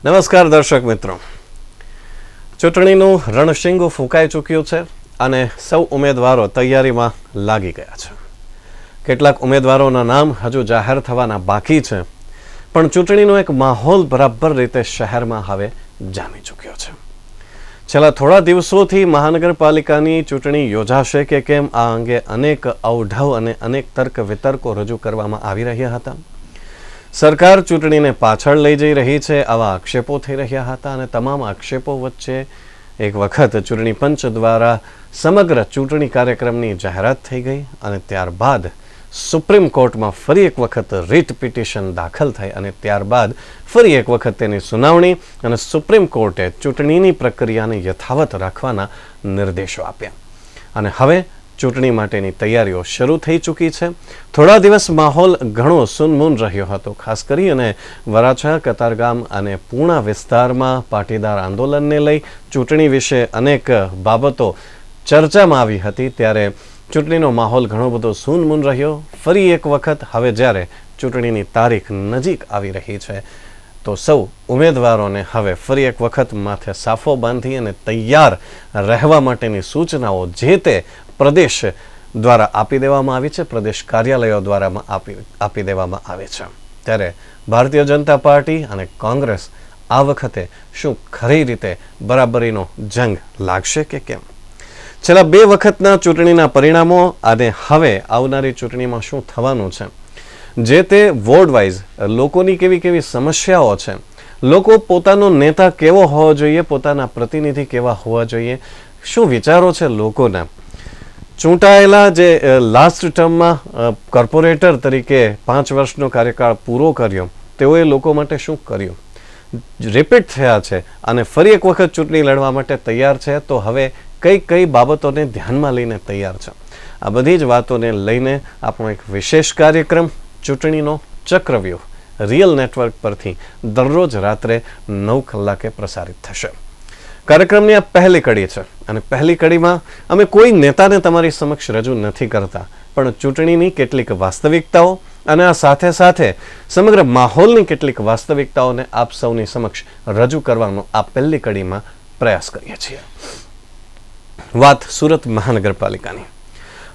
નમસ્કાર દર્શક મિત્રો, ચૂંટણીનું રણશીંગું ફૂંકાઈ ચૂક્યું છે અને સૌ ઉમેદવારો તૈયારીમાં લાગી ગયા છે. કેટલાક ઉમેદવારોના નામ હજુ જાહેર થવાના બાકી છે, પણ ચૂંટણીનો એક માહોલ બરાબર રીતે શહેરમાં હવે જામી ચૂક્યો છે. છેલ્લા થોડા દિવસોથી મહાનગરપાલિકાની ચૂંટણી યોજાશે કે કેમ આ અંગે અનેક અવઢવ અને અનેક તર્ક વિતર્કો રજૂ કરવામાં આવી રહ્યા હતા. સરકાર ચૂંટણીને પાછળ લઈ જઈ રહી છે આવા આક્ષેપો થઈ રહ્યા હતા અને તમામ આક્ષેપો વચ્ચે એક વખત ચૂંટણી પંચ દ્વારા સમગ્ર ચૂંટણી કાર્યક્રમની જાહેરાત થઈ ગઈ અને ત્યારબાદ સુપ્રીમ કોર્ટમાં ફરી એક વખત રીટ પિટિશન દાખલ થઈ અને ત્યારબાદ ફરી એક વખત તેની સુનાવણી અને સુપ્રીમ કોર્ટે ચૂંટણીની પ્રક્રિયાને યથાવત રાખવાના નિર્દેશો આપ્યા અને હવે ચૂંટણી માટેની તૈયારીઓ શરૂ થઈ ચૂકી છે. થોડા દિવસ માહોલ ઘણો સુનમૂન રહ્યો હતો. ખાસ કરીને વરાછા, કતારગામ અને પૂર્ણા વિસ્તારમાં પાટીદાર આંદોલનને લઈ ચૂંટણી વિશે અનેક બાબતો ચર્ચામાં આવી હતી. ત્યારે ચૂંટણીનો માહોલ ઘણો બધો સુનમૂન રહ્યો. ફરી એક વખત હવે જ્યારે ચૂંટણીની તારીખ નજીક આવી રહી છે તો સૌ ઉમેદવારોને હવે ફરી એક વખત માથે સાફો બાંધી અને તૈયાર રહેવા માટેની સૂચનાઓ જે તે પ્રદેશ દ્વારા આપી દેવામાં આવી છે, પ્રદેશ કાર્યાલયો દ્વારા આપી દેવામાં આવે છે. ત્યારે ભારતીય જનતા પાર્ટી અને કોંગ્રેસ આ વખતે શું ખરી રીતે બરાબરીનો જંગ લાગશે કે કેમ? છેલ્લા 2 વખતના ચૂંટણીના પરિણામો અને હવે આવનારી ચૂંટણીમાં શું થવાનું છે, જે તે વોર્ડ વાઇઝ લોકોની કેવી સમસ્યાઓ છે, લોકો પોતાનો નેતા કેવો હોવો જોઈએ, પોતાના પ્રતિનિધિ કેવા હોવા જોઈએ, શું વિચારો છે લોકોના, ચૂંટાયેલા જે લાસ્ટ ટર્મમાં કોર્પોરેટર તરીકે 5 વર્ષનો કાર્યકાળ પૂરો કર્યો તેઓએ લોકો માટે શું કર્યું, રિપીટ થયા છે અને ફરી એક વખત ચૂંટણી લડવા માટે તૈયાર છે તો હવે કઈ બાબતોને ધ્યાનમાં લઈને તૈયાર છે. આ બધી જ વાતોને લઈને આપણો એક વિશેષ કાર્યક્રમ ચૂંટણીનો ચક્રવ્યૂહ રિયલ નેટવર્ક પરથી દરરોજ રાત્રે 9 કલાકે પ્રસારિત થશે. કાર્યક્રમની આ પહેલી કડી છે અને પહેલી કડીમાં અમે કોઈ નેતાને તમારી સમક્ષ રજૂ નથી કરતા, પણ ચૂંટણીની કેટલીક વાસ્તવિકતાઓ અને આ સાથે સાથે સમગ્ર માહોલની કેટલીક વાસ્તવિકતાઓને આપ સૌની સમક્ષ રજૂ કરવાનો આ પહેલી કડીમાં પ્રયાસ કરીએ છીએ. વાત સુરત મહાનગરપાલિકાની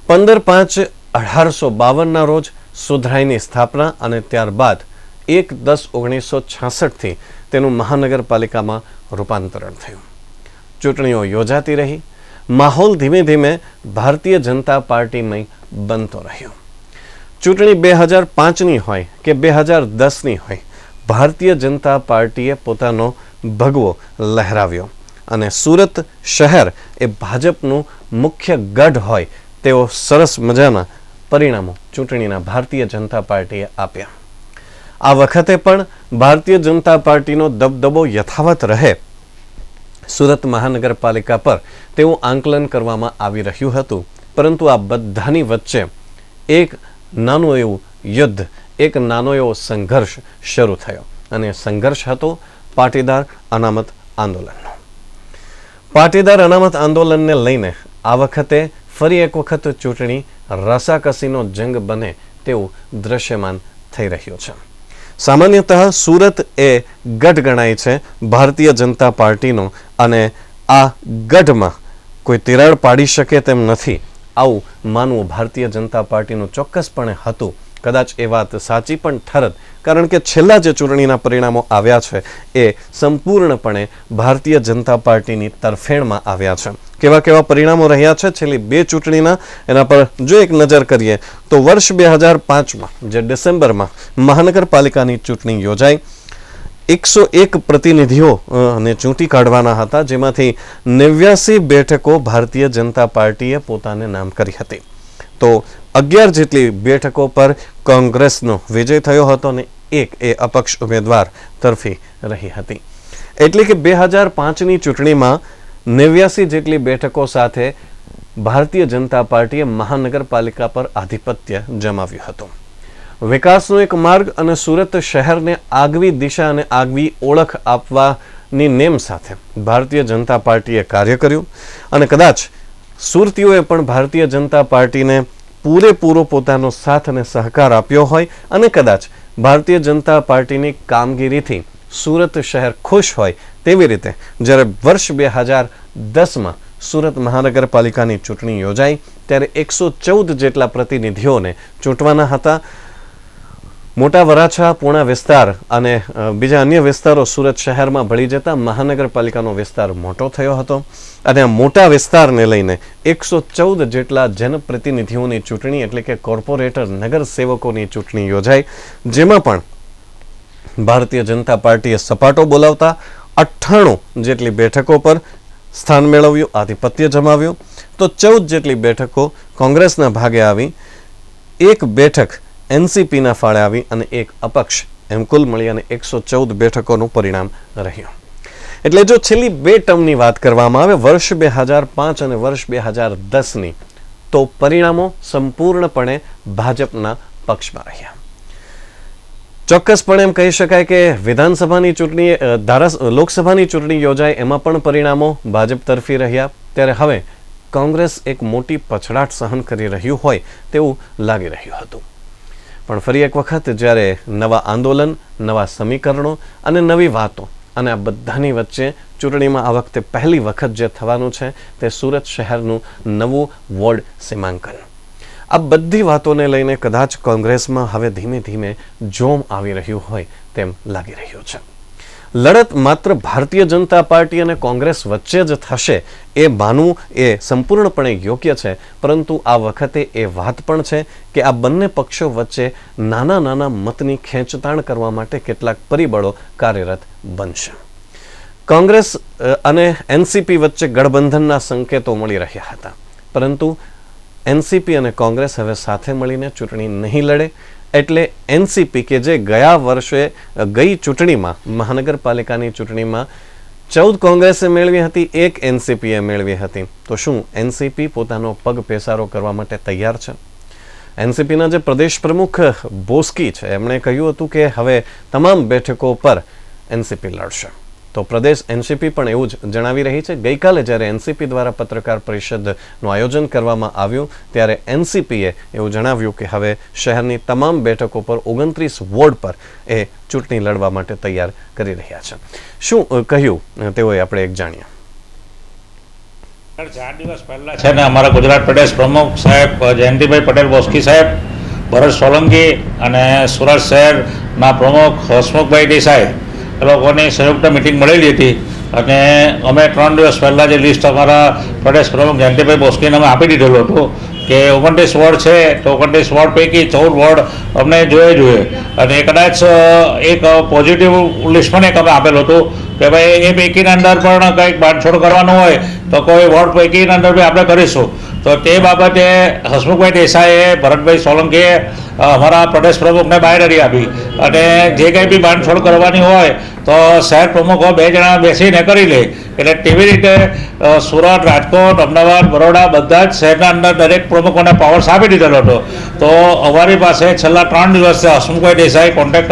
15/5/1852 રોજ સુધરાઈની સ્થાપના અને ત્યારબાદ 1/10/1966થી તેનું મહાનગરપાલિકામાં રૂપાંતરણ થયું. ચૂંટણીઓ યોજાતી રહી. માહોલ ધીમે ધીમે ભારતીય જનતા પાર્ટીમય બનતો રહ્યો. ચૂંટણી 2005ની હોય કે 2010ની હોય, ભારતીય જનતા પાર્ટીએ પોતાનો ભગવો લહેરાવ્યો અને સુરત શહેર એ ભાજપનું મુખ્ય ગઢ હોય તેઓ સરસ મજાના પરિણામો ચૂંટણીના ભારતીય જનતા પાર્ટીએ આપ્યા. આ વખતે પણ ભારતીય જનતા પાર્ટીનો દબદબો યથાવત રહે સુરત મહાનગરપાલિકા પર તેવું આંકલન કરવામાં આવી રહ્યું હતું. પરંતુ આ બધાની વચ્ચે એક નાનું એવું યુદ્ધ, એક નાનો એવો સંઘર્ષ શરૂ થયો અને સંઘર્ષ હતો પાટીદાર અનામત આંદોલનનો. પાટીદાર અનામત આંદોલનને લઈને આ વખતે ફરી એક વખત ચૂંટણી રસાકસીનો જંગ બને તેવું દ્રશ્યમાન થઈ રહ્યું છે. સામાન્યતઃ સુરત એ ગઢ ગણાય છે ભારતીય જનતા પાર્ટીનો અને આ ગઢમાં કોઈ તિરાડ પાડી શકે તેમ નથી આવું માનવું ભારતીય જનતા પાર્ટીનું ચોક્કસપણે હતું. કદાચ એ વાત સાચી પણ ઠરત, કારણ કે છેલ્લા જે ચૂંટણીના પરિણામો આવ્યા છે એ સંપૂર્ણપણે ભારતીય જનતા પાર્ટીની તરફેણમાં આવ્યા છે. કેવા પરિણામો રહ્યા છે છેલ્લી 2 ચૂંટણીના એના પર જો એક નજર કરીએ તો વર્ષ 2005માં જે ડિસેમ્બરમાં મહાનગરપાલિકાની ચૂંટણી યોજાઈ, 101 પ્રતિનિધિઓને ચૂંટી કાઢવાના હતા, જેમાંથી 89 બેઠકો ભારતીય જનતા પાર્ટીએ પોતાને નામ કરી હતી. તો 11 જેટલી બેઠકો પર કોંગ્રેસનો વિજય થયો હતો અને 1 એ અપક્ષ ઉમેદવાર તરફી રહી હતી. એટલે કે 2005ની ચૂંટણીમાં 89 જેટલી બેઠકો સાથે ભારતીય જનતા પાર્ટીએ મહાનગરપાલિકા પર આધિપત્ય જમાવ્યું હતું. વિકાસનો એક માર્ગ અને સુરત શહેરને આગવી દિશા અને આગવી ઓળખ આપવાની નેમ સાથે ભારતીય જનતા પાર્ટીએ કાર્ય કર્યું અને કદાચ સુરતીઓએ પણ ભારતીય જનતા પાર્ટીને પૂરેપૂરો પોતાનો સાથ અને સહકાર આપ્યો હોય અને કદાચ ભારતીય જનતા પાર્ટીની કામગીરીથી સુરત શહેર ખુશ હોય તેવી રીતે જ્યારે વર્ષ 2010માં સુરત મહાનગરપાલિકાની ચૂંટણી યોજાઈ ત્યારે 114 જેટલા પ્રતિનિધિઓને ચૂંટવાના હતા. મોટા વરાછા, પૂર્ણા વિસ્તાર અને બીજા અન્ય વિસ્તારો સુરત શહેરમાં ભળી જતા મહાનગરપાલિકાનો વિસ્તાર મોટો થયો હતો અને આ મોટા વિસ્તારને લઈને 114 જેટલા જનપ્રતિનિધિઓની ચૂંટણી એટલે કે કોર્પોરેટર નગર સેવકોની ચૂંટણી યોજાઈ, જેમાં પણ ભારતીય જનતા પાર્ટીએ સપાટો બોલાવતા 98 જેટલી બેઠકો પર સ્થાન મેળવ્યું, આધિપત્ય જમાવ્યું. તો 14 જેટલી બેઠકો કોંગ્રેસના ભાગે આવી, એક બેઠક એનસીપીના ફાળે આવી અને એક અપક્ષ, એમ કુલ મળી અને 114 બેઠકોનું પરિણામ રહ્યું. એટલે જો છેલ્લી 2 ટર્મની વાત કરવામાં આવે વર્ષ 2005 અને વર્ષ 2010ની, તો પરિણામો સંપૂર્ણપણે ભાજપના પક્ષમાં રહ્યા. ચોક્કસપણે એમ કહી શકાય કે વિધાનસભાની ચૂંટણી, લોકસભાની ચૂંટણી યોજાય એમાં પણ પરિણામો ભાજપ તરફી રહ્યા. ત્યારે હવે કોંગ્રેસ એક મોટી પછડાટ સહન કરી રહ્યું હોય તેવું લાગી રહ્યું હતું. પણ ફરી એક વખત જ્યારે નવા આંદોલન, નવા સમીકરણો અને નવી વાતો અને આ બધાની વચ્ચે ચૂંટણીમાં આ વખતે પહેલી વખત જે થવાનું છે તે સુરત શહેરનું નવું વોર્ડ સીમાંકન. આ બધી વાતોને લઈને કદાચ કોંગ્રેસમાં હવે ધીમે ધીમે જોમ આવી રહ્યું હોય તેમ લાગી રહ્યું છે. લડત માત્ર ભારતીય જનતા પાર્ટી અને કોંગ્રેસ વચ્ચે જ થશે એ માનવું એ સંપૂર્ણપણે યોગ્ય છે, પરંતુ આ વખતે એ વાત પણ છે કે આ બંને પક્ષો વચ્ચે નાના નાના મતની ખેંચતાણ કરવા માટે કેટલાક પરિબળો કાર્યરત બનશે. કોંગ્રેસ અને એનસીપી વચ્ચે ગઠબંધનના સંકેતો મળી રહ્યા હતા, પરંતુ એનસીપી અને કોંગ્રેસ હવે સાથે મળીને ચૂંટણી નહીં લડે. એટલે એનસીપી કે જે ગયા વર્ષે ગઈ ચૂંટણીમાં, મહાનગરપાલિકાની ચૂંટણીમાં 14 કોંગ્રેસે મેળવી હતી, 1 એનસીપીએ મેળવી હતી, તો શું એનસીપી પોતાનો પગ પેસારો કરવા માટે તૈયાર છે? એનસીપીના જે પ્રદેશ પ્રમુખ બોસ્કી છે એમણે કહ્યું હતું કે હવે તમામ બેઠકો પર એનસીપી લડશે. તો પ્રદેશ એનસીપી પણ એવું જ જણાવી રહી છે. ગઈકાલે જ્યારે એનસીપી દ્વારા પત્રકાર પરિષદનું આયોજન કરવામાં આવ્યું ત્યારે એનસીપીએ એવું જણાવ્યું કે હવે શહેરની તમામ બેઠકો પર 29 વોર્ડ પર એ ચૂંટણી લડવા માટે તૈયાર કરી રહ્યા છે. શું કહ્યું તેઓએ આપણે એક જાણીએ. 4 દિવસ પહેલા છે ને અમારા ગુજરાત પ્રદેશ પ્રમુખ સાહેબ જયંતિભાઈ પટેલ બોસ્કી સાહેબ, ભરત સોલંકી અને સુરત શહેરના પ્રમુખ હસમુખભાઈ દેસાઈ એ લોકોની સંયુક્ત મિટિંગ મળેલી હતી અને અમે 3 દિવસ પહેલાં જે લિસ્ટ અમારા પ્રદેશ પ્રમુખ જયંતિભાઈ બોસ્કીને અમે આપી દીધેલું હતું કે 29 વોર્ડ છે તો 29 વોર્ડ પૈકી 14 વોર્ડ અમને જોઈએ અને કદાચ એક પોઝિટિવ લિસ્ટ પણ એક અમે આપેલું હતું કે ભાઈ એ પૈકીના અંદર પણ કંઈક બાંધછોડ કરવાનું હોય તો કોઈ વોર્ડ પૈકીના અંદર બી આપણે કરીશું. તો તે બાબતે હસમુખભાઈ દેસાઈએ, ભરતભાઈ સોલંકીએ અમારા પ્રદેશ પ્રમુખને બાંયધરી આપી અને જે કંઈ બી બાંધછોડ કરવાની હોય તો શહેર પ્રમુખો 2 જણા બેસીને કરી લે. એટલે તેવી રીતે સુરત, રાજકોટ, અમદાવાદ, બરોડા બધા જ શહેરના અંદર દરેક પ્રમુખોને પાવર્સ આપી દીધેલો હતો. તો અમારી પાસે છેલ્લા 3 દિવસથી હસમુખભાઈ દેસાઈ કોન્ટેક્ટ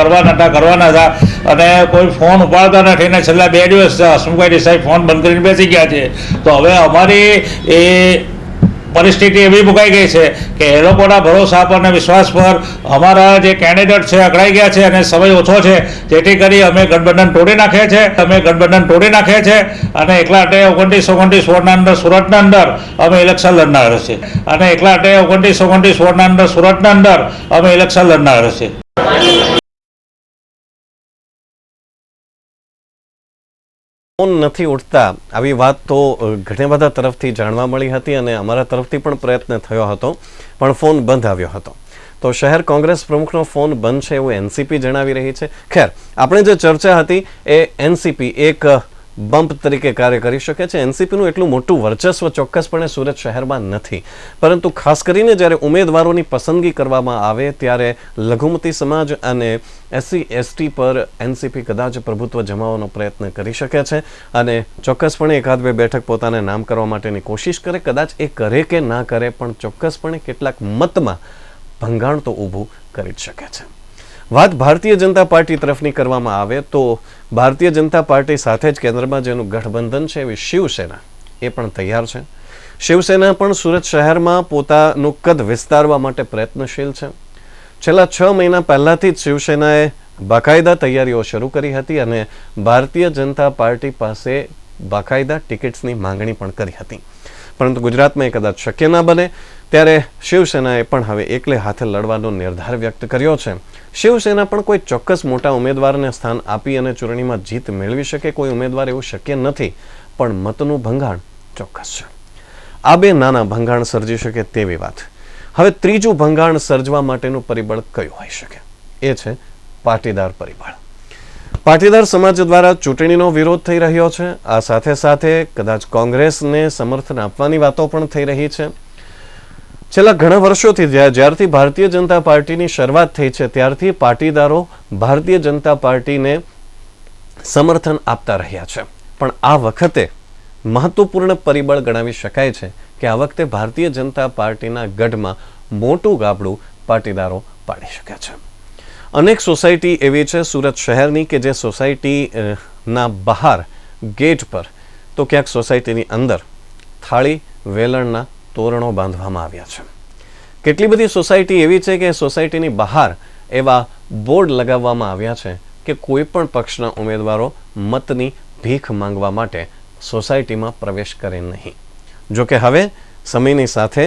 કરવાના હતા અને કોઈ ફોન ઉપાડતા નથી ને છેલ્લા 2 દિવસથી હસમુખભાઈ દેસાઈ ફોન બંધ કરીને બેસી ગયા છે. તો હવે અમારી એ પરિસ્થિતિ એવી મુકાઈ ગઈ છે કે એ લોકોના ભરોસા પર અને વિશ્વાસ પર અમારા જે કેન્ડિડેટ છે અકળાઈ ગયા છે અને સમય ઓછો છે, જેથી કરી અમે ગઠબંધન તોડી નાખીએ છીએ અને એકલા અટે 29 વોર્ડના અંદર સુરતના અંદર અમે ઇલેક્શન લડનાર છે અને એકલા અટે 29 વોર્ડના અંદર સુરતના અંદર અમે ઇલેક્શન લડનાર છે. ફોન નથી ઉઠતા આવી વાત તો ઘણા બધા તરફથી જાણવા મળી હતી અને અમારા તરફથી પણ પ્રયત્ન થયો હતો, પણ ફોન બંધ આવ્યો હતો. તો શહેર કોંગ્રેસ પ્રમુખનો ફોન બંધ છે એવું એનસીપી જણાવી રહી છે. ખેર, આપણે જે ચર્ચા હતી એ એનસીપી એક બમ્પ તરીકે કાર્ય કરી શકે છે. એનસીપીનું એટલું મોટું વર્ચસ્વ ચોક્કસપણે સુરત શહેરમાં નથી, પરંતુ ખાસ કરીને જ્યારે ઉમેદવારોની પસંદગી કરવામાં આવે ત્યારે લઘુમતી સમાજ અને SC/ST પર એનસીપી કદાચ પ્રભુત્વ જમાવવાનો પ્રયત્ન કરી શકે છે અને ચોક્કસપણે 1-2 બેઠક પોતાને નામ કરવા માટેની કોશિશ કરે. કદાચ એ કરે કે ના કરે, પણ ચોક્કસપણે કેટલાક મતમાં ભંગાણ તો ઊભું કરી જ શકે છે. વાત ભારતીય જનતા પાર્ટી તરફની કરવામાં આવે તો ભારતીય જનતા પાર્ટી સાથે જ કેન્દ્રમાં જેનું ગઠબંધન છે એવી શિવસેના એ પણ તૈયાર છે. શિવસેના પણ સુરત શહેરમાં પોતાનું કદ વિસ્તારવા માટે પ્રયત્નશીલ છે. છેલ્લા 6 મહિના પહેલાથી જ શિવસેનાએ બાકાયદા તૈયારીઓ શરૂ કરી હતી અને ભારતીય જનતા પાર્ટી પાસે બાકાયદા ટિકિટ્સની માંગણી પણ કરી હતી. પરંતુ ગુજરાતમાં એ કદાચ શક્ય ના બને ત્યારે શિવસેનાએ પણ હવે એકલે હાથે લડવાનો નિર્ધાર વ્યક્ત કર્યો છે. શિવસેના પણ કોઈ ચોક્કસ મોટા ઉમેદવારને સ્થાન આપી અને ચૂંટણીમાં જીત મેળવી શકે કોઈ ઉમેદવાર એવું શક્ય નથી, પણ મતનું ભંગાણ ચોક્કસ છે. આ બે નાના ભંગાણ સર્જી શકે તેવી વાત. હવે ત્રીજું ભંગાણ સર્જવા માટેનું પરિબળ કયું હોઈ શકે? એ છે પાટીદાર પરિબળ. પાટીદાર સમાજ દ્વારા ચૂંટણીનો વિરોધ થઈ રહ્યો છે. આ સાથે સાથે કદાચ કોંગ્રેસને સમર્થન આપવાની વાતો પણ થઈ રહી છે. છેલ્લા ઘણા વર્ષોથી જ્યારથી ભારતીય જનતા પાર્ટીની શરૂઆત થઈ છે ત્યારથી પાટીદારો ભારતીય જનતા પાર્ટીને સમર્થન આપતા રહ્યા છે. પણ આ વખતે મહત્વપૂર્ણ પરિબળ ગણાવી શકાય છે કે આ વખતે ભારતીય જનતા પાર્ટીના ગઢમાં મોટું ગાબડું પાટીદારો પાડી શકે છે. અનેક સોસાયટી એવી છે સુરત શહેરની કે જે સોસાયટીના બહાર ગેટ પર તો ક્યાંક સોસાયટીની અંદર થાળી વેલણના તોરણો બાંધવામાં આવ્યા છે. કેટલી બધી સોસાયટી એવી છે કે સોસાયટીની બહાર એવા બોર્ડ લગાવવામાં આવ્યા છે કે કોઈ પણ પક્ષના ઉમેદવારો મતની ભીખ માંગવા માટે સોસાયટીમાં પ્રવેશ કરે નહીં. જોકે હવે સમયની સાથે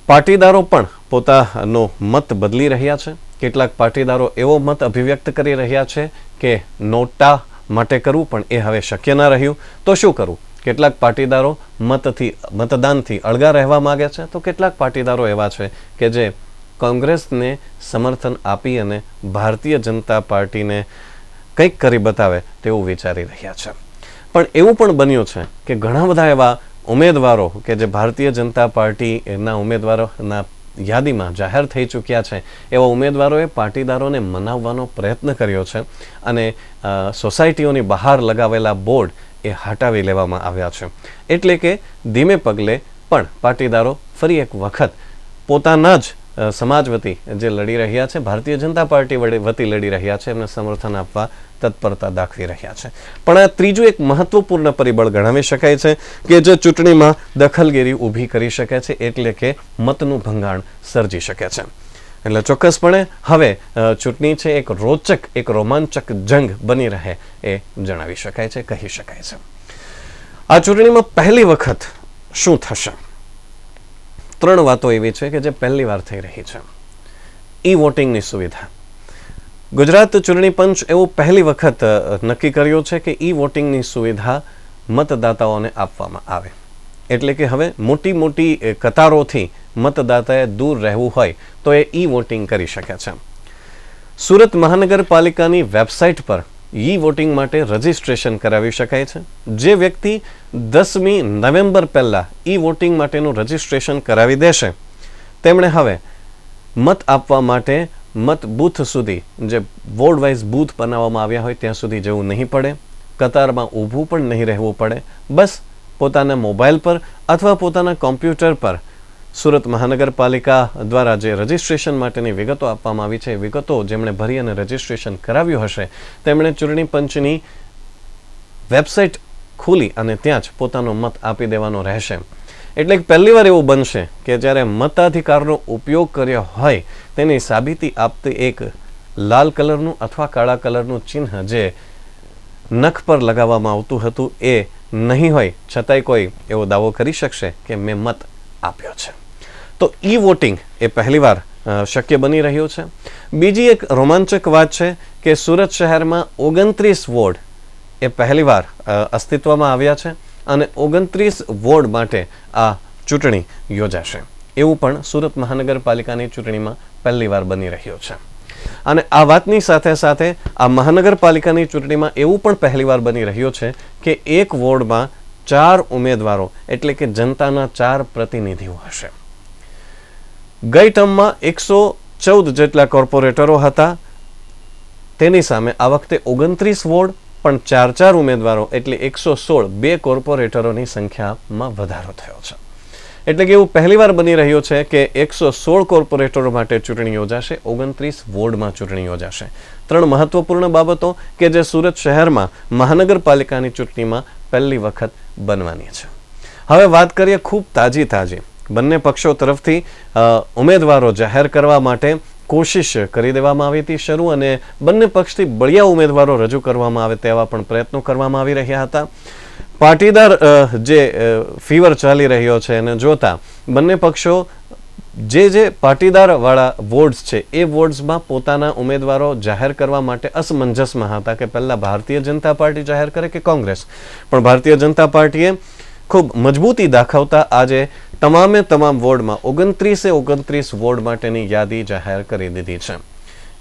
પાટીદારો પણ પોતાનો મત બદલી રહ્યા છે. કેટલાક પાટીદારો એવો મત અભિવ્યક્ત કરી રહ્યા છે કે નોટા માટે કરવું પણ એ હવે શક્ય ના રહ્યું તો શું કરવું. કેટલાક પાટીદારો મતદાનથી અળગા રહેવા માંગે છે તો કેટલાક પાટીદારો એવા છે કે જે કોંગ્રેસને સમર્થન આપી અને ભારતીય જનતા પાર્ટીને કંઈક કરી બતાવે તેવું વિચારી રહ્યા છે. પણ એવું પણ બન્યું છે કે ઘણા બધા એવા ઉમેદવારો કે જે ભારતીય જનતા પાર્ટીના ઉમેદવારોના યાદીમાં જાહેર થઈ ચૂક્યા છે એવા ઉમેદવારોએ પાટીદારોને મનાવવાનો પ્રયત્ન કર્યો છે અને સોસાયટીઓની બહાર લગાવેલા બોર્ડ એ હટાવી લેવામાં આવ્યા છે. એટલે કે ધીમે પગલે પણ પાટીદારો ફરી એક વખત પોતાના જ સમાજ વતી જે લડી રહ્યા છે ભારતીય જનતા પાર્ટી વતી લડી રહ્યા છે એમને સમર્થન આપવા તત્પરતા દાખવી રહ્યા છે. પણ આ ત્રીજું એક મહત્વપૂર્ણ પરિબળ ગણાવી શકાય છે કે જે ચૂંટણીમાં દખલગીરી ઊભી કરી શકે છે એટલે કે મતનું ભંગાણ સર્જી શકે છે. એટલે ચોક્કસપણે હવે ચૂંટણી છે એક રોચક એક રોમાંચક જંગ બની રહે એ જણાવી શકાય છે કહી શકાય છે. આ ચૂંટણીમાં પહેલી વખત શું થશે? ત્રણ વાતો એવી છે કે જે પહેલી વાર થઈ રહી છે. ઈ વોટિંગની સુવિધા. ગુજરાત ચૂંટણી પંચ એવું પહેલી વખત નક્કી કર્યું છે કે ઈ વોટિંગની સુવિધા મતદાતાઓને આપવામાં આવે. એટલે કે હવે મોટી મોટી કતારોથી મતદાતાએ દૂર રહેવું હોય તો એ ઈ વોટિંગ કરી શકે છે. સુરત મહાનગરપાલિકાની વેબસાઇટ પર ઈ વોટિંગ માટે રજીસ્ટ્રેશન કરાવી શકાય છે. જે વ્યક્તિ 10મી નવેમ્બર પહેલાં ઈ વોટિંગ માટેનું રજીસ્ટ્રેશન કરાવી દેશે તેમણે હવે મત આપવા માટે મત બૂથ સુધી જે વોર્ડ વાઇઝ બૂથ બનાવવામાં આવ્યા હોય ત્યાં સુધી જવું નહીં પડે. કતારમાં ઊભું પણ નહીં રહેવું પડે. બસ પોતાના મોબાઈલ પર અથવા પોતાના કોમ્પ્યુટર પર સુરત મહાનગરપાલિકા દ્વારા જે રજીસ્ટ્રેશન માટેની વિગતો આપવામાં આવી છે એ વિગતો જેમણે ભરી અને રજીસ્ટ્રેશન કરાવ્યું હશે તેમણે ચૂંટણી પંચની વેબસાઇટ ખોલી અને ત્યાં જ પોતાનો મત આપી દેવાનો રહેશે. એટલે પહેલી વાર એવું બનશે કે જ્યારે મતાધિકારનો ઉપયોગ કર્યો હોય તેની સાબિતી આપતી એક લાલ કલરનું અથવા કાળા કલરનું ચિહ્ન જે નખ પર લગાવવામાં આવતું હતું એ નહીં હોય છતાંય કોઈ એવો દાવો કરી શકશે કે મેં મત આપ્યો છે. તો ઈ વોટિંગ એ પહેલીવાર શક્ય બની રહ્યું છે. બીજી એક રોમાંચક વાત છે કે સુરત શહેરમાં 29 વોર્ડ એ પહેલીવાર અસ્તિત્વમાં આવ્યા છે અને 29 વોર્ડ માટે આ ચૂંટણી યોજાશે એવું પણ સુરત મહાનગરપાલિકાની ચૂંટણીમાં પહેલીવાર બની રહ્યું છે. અને આ વાતની સાથે સાથે આ મહાનગરપાલિકાની ચૂંટણીમાં એવું પણ પહેલીવાર બની રહ્યું છે કે એક વોર્ડમાં 4 ઉમેદવારો એટલે કે જનતાના 4 પ્રતિનિધિઓ હશે. ગઈ ટર્મમાં 114 જેટલા કોર્પોરેટરો હતા તેની સામે આ વખતે 29 વોર્ડ પણ 4 ઉમેદવારો એટલે 116 બે કોર્પોરેટરોની સંખ્યામાં વધારો થયો છે. એટલે કે એવું પહેલીવાર બની રહ્યું છે કે 116 કોર્પોરેટરો માટે ચૂંટણી યોજાશે, 29 વોર્ડમાં ચૂંટણી યોજાશે. 3 મહત્વપૂર્ણ બાબતો કે જે સુરત શહેરમાં મહાનગરપાલિકાની ચૂંટણીમાં પહેલી વખત બનવાની છે. હવે વાત કરીએ ખૂબ તાજી બંને પક્ષો તરફથી ઉમેદવારો જાહેર કરવા માટે કોશિશ કરી દેવામાં આવી હતી શરૂ, અને બંને પક્ષથી બળિયા ઉમેદવારો રજૂ કરવામાં આવે તેવા પણ પ્રયત્નો કરવામાં આવી રહ્યા હતા. પાટીદાર જે ફીવર ચાલી રહ્યો છે એને જોતા બંને પક્ષો જે પાટીદારવાળા વોર્ડ્સ છે એ વોર્ડ્સમાં પોતાના ઉમેદવારો જાહેર કરવા માટે અસમંજસમાં હતા કે પહેલાં ભારતીય જનતા પાર્ટી જાહેર કરે કે કોંગ્રેસ. પણ ભારતીય જનતા પાર્ટીએ ખૂબ મજબૂતી દાખવતા આજે તમામ વોર્ડમાં 29 વોર્ડ માટેની યાદી જાહેર કરી દીધી છે.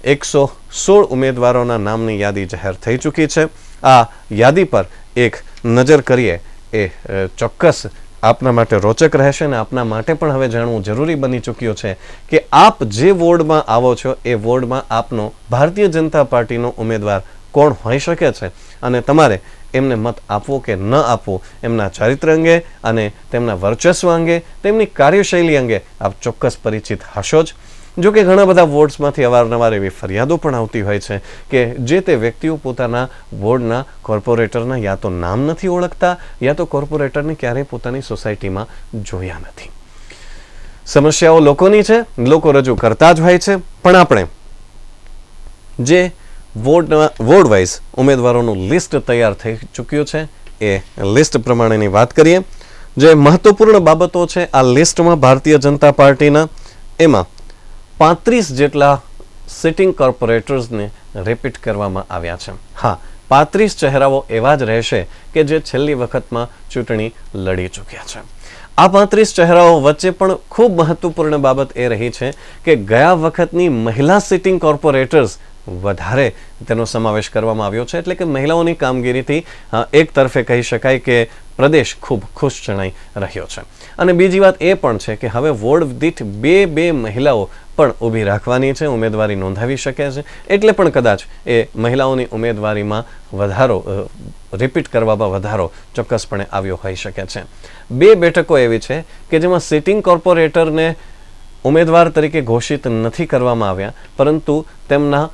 116 ઉમેદવારોના નામની યાદી જાહેર થઈ ચૂકી છે. આ યાદી પર એક નજર કરીએ એ ચોક્કસ આપના માટે રોચક રહેશે, અને આપના માટે પણ હવે જાણવું જરૂરી બની ચૂક્યું છે કે આપ જે વોર્ડમાં આવો છો એ વોર્ડમાં આપનો ભારતીય જનતા પાર્ટીનો ઉમેદવાર કોણ હોઈ શકે છે, અને તમારે એમને મત આપવો કે ન આપવો એમના ચારિત્ર અંગે અને તેમના વર્ચસ્વ અંગે, તેમની કાર્યશૈલી અંગે આપ ચોક્કસ પરિચિત હશો જ. જો કે ઘણા બધા વોર્ડ્સમાંથી અવારનવાર એવી ફરિયાદો પણ આવતી હોય છે કે જે તે વ્યક્તિઓ પોતાના વોર્ડના કોર્પોરેટરના યા તો નામ નથી ઓળખતા યા તો કોર્પોરેટરને ક્યારેય પોતાની સોસાયટીમાં જોયા નથી. સમસ્યાઓ લોકોની છે, લોકો રજૂ કરતા જ હોય છે, પણ આપણે જે વોર્ડ વાઇઝ ઉમેદવારોનું લિસ્ટ તૈયાર થઈ ચૂક્યું છે એ લિસ્ટ પ્રમાણેની વાત કરીએ. જે મહત્વપૂર્ણ બાબતો છે આ લિસ્ટમાં ભારતીય જનતા પાર્ટીના, એમાં 35 જેટલા સિટિંગ કોર્પોરેટર્સને રિપીટ કરવામાં આવ્યા છે. હા, 35 ચહેરાઓ એવા જ રહેશે કે જે છેલ્લી વખતમાં ચૂંટણી લડી ચૂક્યા છે. આ 35 ચહેરાઓ વચ્ચે પણ ખૂબ મહત્વપૂર્ણ બાબત એ રહી છે કે ગયા વખતની મહિલા સિટિંગ કોર્પોરેટર્સ વધારે તેનો સમાવેશ કરવામાં આવ્યો છે, એટલે કે મહિલાઓની કામગીરીથી એક તરફે કહી શકાય કે પ્રદેશ ખૂબ ખુશ જણાઈ રહ્યો છે. અને બીજી વાત એ પણ છે કે હવે વોર્ડ દીઠ બે મહિલાઓ પણ ઊભી રાખવાની છે, ઉમેદવારી નોંધાવી શકે છે, એટલે પણ કદાચ એ મહિલાઓની ઉમેદવારીમાં વધારો, રિપીટ કરવામાં વધારો ચોક્કસપણે આવ્યો હોઈ શકે છે. 2 બેઠકો એવી છે કે જેમાં સિટિંગ કોર્પોરેટરને ઉમેદવાર તરીકે ઘોષિત નથી કરવામાં આવ્યા, પરંતુ તેમના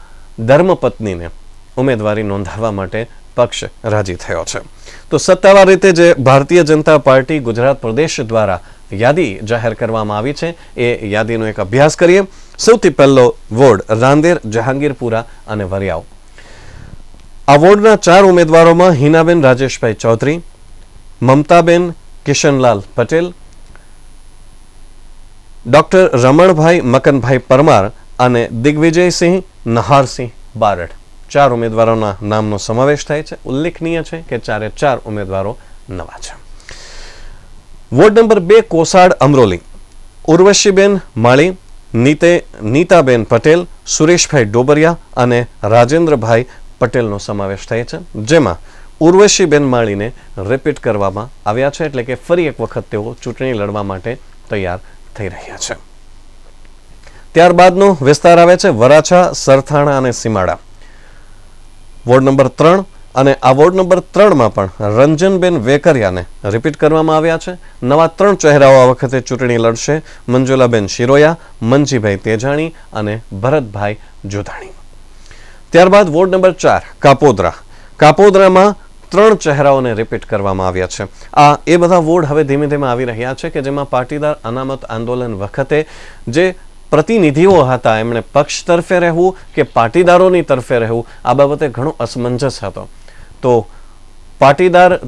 ધર્મપત્નીને ઉમેદવારી નોંધાવવા માટે પક્ષ રાજી થયો છે. તો સત્તાવાર રીતે જે ભારતીય જનતા પાર્ટી ગુજરાત પ્રદેશ દ્વારા યાદી જાહેર કરવામાં આવી છે એ યાદીનો એક અભ્યાસ કરીએ. સૌથી પહેલો વોર્ડ રાંદેર, જહાંગીરપુરા અને વરિયાવ. આ વોર્ડના 4 ઉમેદવારોમાં હિનાબેન રાજેશભાઈ ચૌધરી, મમતાબેન કિશનલાલ પટેલ, ડોક્ટર રમણભાઈ મકનભાઈ પરમાર અને દિગ્વિજયસિંહ નહારસિંહ બારડ. 4 ઉમેદવારોના નામનો સમાવેશ થાય છે. ઉલ્લેખનીય છે કે 4 ઉમેદવારો નવા છે. Ward number 2 Kosad Amroli. ઉર્વશીબેન માળી, નીતાબેન પટેલ, સુરેશભાઈ ડોબરિયા અને રાજેન્દ્રભાઈ પટેલનો સમાવેશ થાય છે, જેમાં ઉર્વશીબેન માળીને રિપીટ કરવામાં આવ્યા છે, એટલે કે ફરી એક વખત તેઓ ચૂંટણી લડવા માટે તૈયાર થઈ રહ્યા છે. ત્યારબાદનો વિસ્તાર આવે છે વરાછા, સરથાણા અને સીમાડા. વોર્ડ નંબર 3 અને આ વોર્ડ નંબર 3માં પણ રંજનબેન વેકરિયાને રિપીટ કરવામાં આવ્યા છે. નવા 3 ચહેરાઓ આ વખતે ચૂંટણી લડશે: મંજુલાબેન શિરોયા, મંજીભાઈ તેજાણી અને ભરતભાઈ જોધાણી. ત્યારબાદ વોર્ડ નંબર 4 કાપોદ્રા. કાપોદ્રામાં 3 ચહેરાઓને રિપીટ કરવામાં આવ્યા છે. આ એ બધા વોર્ડ હવે ધીમે ધીમે આવી રહ્યા છે કે જેમાં પાટીદાર અનામત આંદોલન વખતે જે પ્રતિનિધિઓ હતા એમણે પક્ષ તરફે રહેવું કે પાટીદારોની તરફે રહેવું આ બાબતે ઘણો અસમંજસ હતો. તો પાટીદાર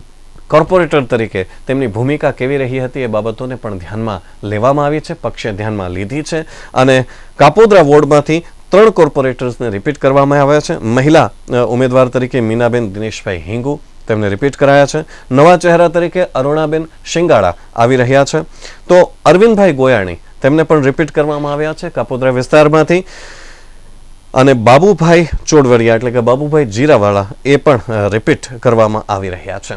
કોર્પોરેટર તરીકે તેમની ભૂમિકા કેવી રહી હતી એ બાબતોને પણ ધ્યાનમાં લેવામાં આવી છે, પક્ષે ધ્યાનમાં લીધી છે. અને કાપોદ્રા વોર્ડમાંથી 3 કોર્પોરેટર્સને રિપીટ કરવામાં આવ્યા છે. મહિલા ઉમેદવાર તરીકે મીનાબેન દિનેશભાઈ હિંગુ, તેમને રિપીટ કરાયા છે. નવા ચહેરા તરીકે અરુણાબેન શિંગાળા આવી રહ્યા છે. તો અરવિંદભાઈ ગોયાણી, તેમને પણ રિપીટ કરવામાં આવ્યા છે કાપોદ્રા વિસ્તારમાંથી. અને બાબુભાઈ ચોડવડિયા એટલે કે બાબુભાઈ જીરાવાળા એ પણ રિપીટ કરવામાં આવી રહ્યા છે.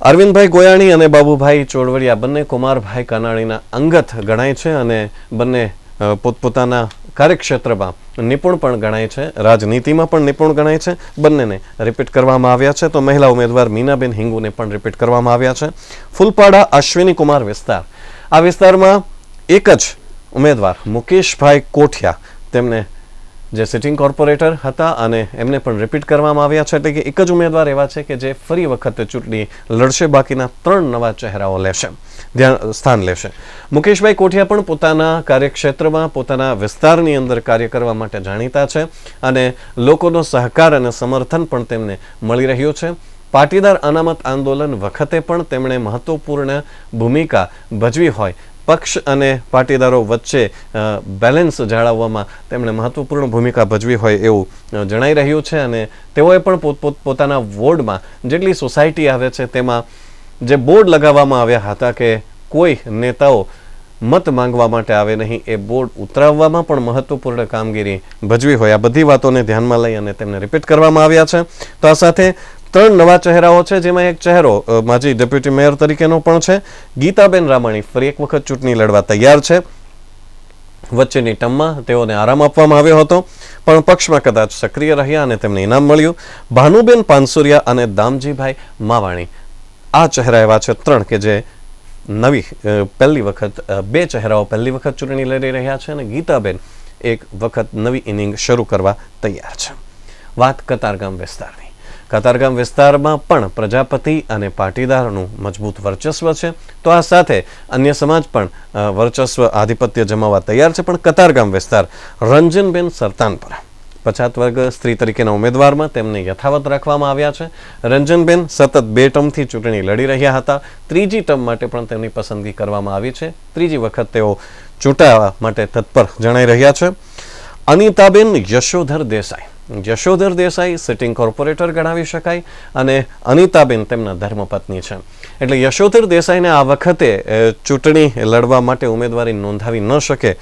અરવિંદભાઈ ગોયાણી અને બાબુભાઈ ચોડવડિયા બંને કુમારભાઈ કાનાણીના અંગત ગણાય છે અને બંને પોતપોતાના કાર્યક્ષેત્રમાં નિપુણ પણ ગણાય છે, રાજનીતિમાં પણ નિપુણ ગણાય છે. બંનેને રિપીટ કરવામાં આવ્યા છે. તો મહિલા ઉમેદવાર મીનાબેન હિંગુને પણ રિપીટ કરવામાં આવ્યા છે. ફૂલપાડા અશ્વિની કુમાર વિસ્તાર. આ વિસ્તારમાં એક જ ઉમેદવાર મુકેશભાઈ કોઠિયા, તેમને જે સિટિંગ કોર્પોરેટર હતા અને એમને પણ રિપીટ કરવામાં આવ્યા છે, એટલે કે એક જ ઉમેદવાર એવા છે કે જે ફરી વખત ચૂંટણી લડશે, બાકીના 3 નવા ચહેરાઓ લેશે. સ્થાન લેશે. મુકેશભાઈ કોઠિયા પણ પોતાના કાર્યક્ષેત્રમાં પોતાના વિસ્તારની અંદર કાર્ય કરવા માટે જાણીતા છે અને લોકોનો સહકાર અને સમર્થન પણ તેમને મળી રહ્યું છે. પાટીદાર અનામત આંદોલન વખતે પણ તેમણે મહત્વપૂર્ણ ભૂમિકા ભજવી હોય, પક્ષ અને પાટીદારો વચ્ચે બેલેન્સ જાળવવામાં તેમણે મહત્વપૂર્ણ ભૂમિકા ભજવી હોય એવું જણાઈ રહ્યું છે અને તેઓએ પણ પોતાના વોર્ડમાં જેટલી સોસાયટી આવે છે તેમાં જે બોર્ડ લગાવવામાં આવ્યા હતા કે કોઈ નેતાઓ મત માંગવા માટે આવે નહીં, એ બોર્ડ ઉતરાવવામાં પણ મહત્વપૂર્ણ કામગીરી ભજવી હોય, આ બધી વાતોને ધ્યાનમાં લઈ અને તેમને રિપીટ કરવામાં આવ્યા છે. તો આ સાથે 3 નવા ચહેરાઓ છે, જેમાં એક ચહેરો માજી ડેપ્યુટી મેયર તરીકેનો પણ છે. ગીતાબેન રામાણી ફરી એક વખત ચૂંટણી લડવા તૈયાર છે. વચ્ચેની ટર્મમાં તેઓને આરામ આપવામાં આવ્યો હતો, પણ પક્ષમાં કદાચ સક્રિય રહ્યા અને તેમને ઇનામ મળ્યું. ભાનુબેન પાનસુરિયા અને દામજીભાઈ માવાણી, આ ચહેરા એવા છે 3 કે જે નવી પહેલી વખત 2 ચહેરાઓ પહેલી વખત ચૂંટણી લડી રહ્યા છે અને ગીતાબેન એક વખત નવી ઇનિંગ શરૂ કરવા તૈયાર છે. વાત કતારગામ વિસ્તારની. કતારગામ વિસ્તારમાં પણ પ્રજાપતિ અને પાટીદારનું મજબૂત વર્ચસ્વ છે, તો આ સાથે અન્ય સમાજ પણ વર્ચસ્વ આધિપત્ય જમાવવા તૈયાર છે. પણ કતારગામ વિસ્તાર રંજનબેન સરતાનપરા પછાત વર્ગ સ્ત્રી તરીકેના ઉમેદવારમાં તેમને યથાવત રાખવામાં આવ્યા છે. રંજનબેન સતત 2 ટર્મથી ચૂંટણી લડી રહ્યા હતા. ત્રીજી ટર્મ માટે પણ તેમની પસંદગી કરવામાં આવી છે. ત્રીજી વખત તેઓ ચૂંટાવા માટે તત્પર જણાઈ રહ્યા છે. અનિતાબેન યશોધર દેસાઈ. યશોધર દેસાઈ સિટિંગ કોર્પોરેટર ગણાવી શકાય અને અનિતાબેન તેમના ધર્મપત્ની છે. એટલે યશોધર દેસાઈને આ વખતે ચૂંટણી લડવા માટે ઉમેદવારી નોંધાવી ન શકે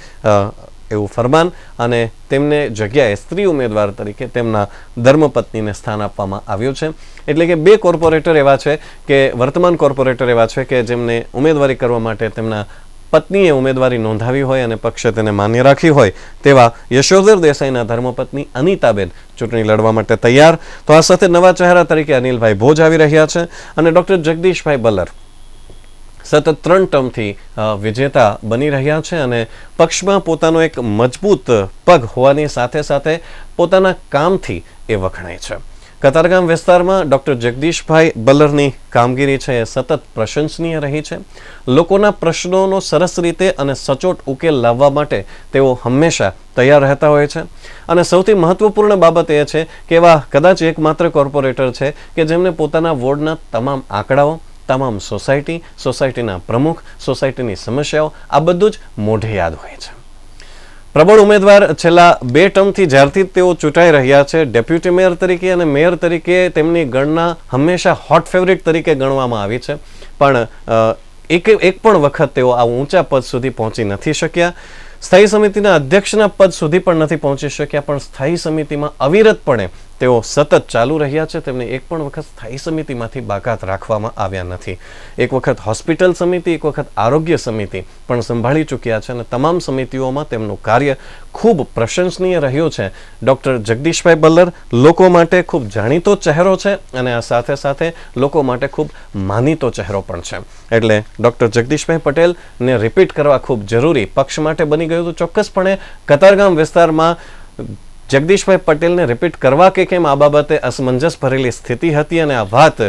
એવું ફરમાન અને તેમને જગ્યાએ સ્ત્રી ઉમેદવાર તરીકે તેમના ધર્મપત્નીને સ્થાન આપવામાં આવ્યું છે. એટલે કે 2 કોર્પોરેટર એવા છે કે વર્તમાન કોર્પોરેટર એવા છે કે જેમને ઉમેદવારી કરવા માટે તેમના પત્નીએ ઉમેદવારી નોંધાવી હોય અને પક્ષે તેને માન્ય રાખી હોય તેવા યશોધર દેસાઈના ધર્મપત્ની અનિતાબેન ચૂંટણી લડવા માટે તૈયાર. તો આ સાથે નવા ચહેરા તરીકે અનિલભાઈ ભોજ આવી રહ્યા છે અને ડોક્ટર જગદીશભાઈ બલ્લર સતત 3 ટર્મથી વિજેતા બની રહ્યા છે અને પક્ષમાં પોતાનો એક મજબૂત પગ હોવાની સાથે સાથે પોતાના કામથી એ વખણાય છે. કતારગામ વિસ્તારમાં ડોક્ટર જગદીશભાઈ બલ્લરની કામગીરી છે એ સતત પ્રશંસનીય રહી છે. લોકોના પ્રશ્નોનો સરસ રીતે અને સચોટ ઉકેલ લાવવા માટે તેઓ હંમેશા તૈયાર રહેતા હોય છે અને સૌથી મહત્વપૂર્ણ બાબત એ છે કે એવા કદાચ એકમાત્ર કોર્પોરેટર છે કે જેમને પોતાના વોર્ડના તમામ આંકડાઓ, તમામ સોસાયટીના પ્રમુખ, સોસાયટીની સમસ્યાઓ આ બધું જ મોઢે યાદ હોય છે. પ્રબળ ઉમેદવાર છેલ્લા 2 ટર્મથી જ્યારથી તેઓ ચૂંટાઈ રહ્યા છે ડેપ્યુટી મેયર તરીકે અને મેયર તરીકે તેમની ગણના હંમેશા હોટ ફેવરિટ તરીકે ગણવામાં આવી છે, પણ એક પણ વખત તેઓ આ ઊંચા પદ સુધી પહોંચી નથી શક્યા. સ્થાયી સમિતિના અધ્યક્ષના પદ સુધી પણ નથી પહોંચી શક્યા, પણ સ્થાયી સમિતિમાં અવિરતપણે તેઓ સતત ચાલુ રહ્યા છે. તેમને એક પણ વખત સ્થાયી સમિતિમાંથી બાકાત રાખવામાં આવ્યા નથી. એક વખત હોસ્પિટલ સમિતિ, એક વખત આરોગ્ય સમિતિ પણ સંભાળી ચૂક્યા છે અને તમામ સમિતિઓમાં તેમનું કાર્ય ખૂબ પ્રશંસનીય રહ્યું છે. ડોક્ટર જગદીશભાઈ બલ્લર લોકો માટે ખૂબ જાણીતો ચહેરો છે અને આ સાથે સાથે લોકો માટે ખૂબ માનીતો ચહેરો પણ છે. એટલે ડોક્ટર જગદીશભાઈ પટેલને રિપીટ કરવા ખૂબ જરૂરી પક્ષ માટે બની ગયું. તો ચોક્કસપણે કતારગામ વિસ્તારમાં જગદીશભાઈ પટેલને રિપીટ કરવા કે કેમ આ બાબતે અસમંજસ ભરેલી સ્થિતિ હતી અને આ વાત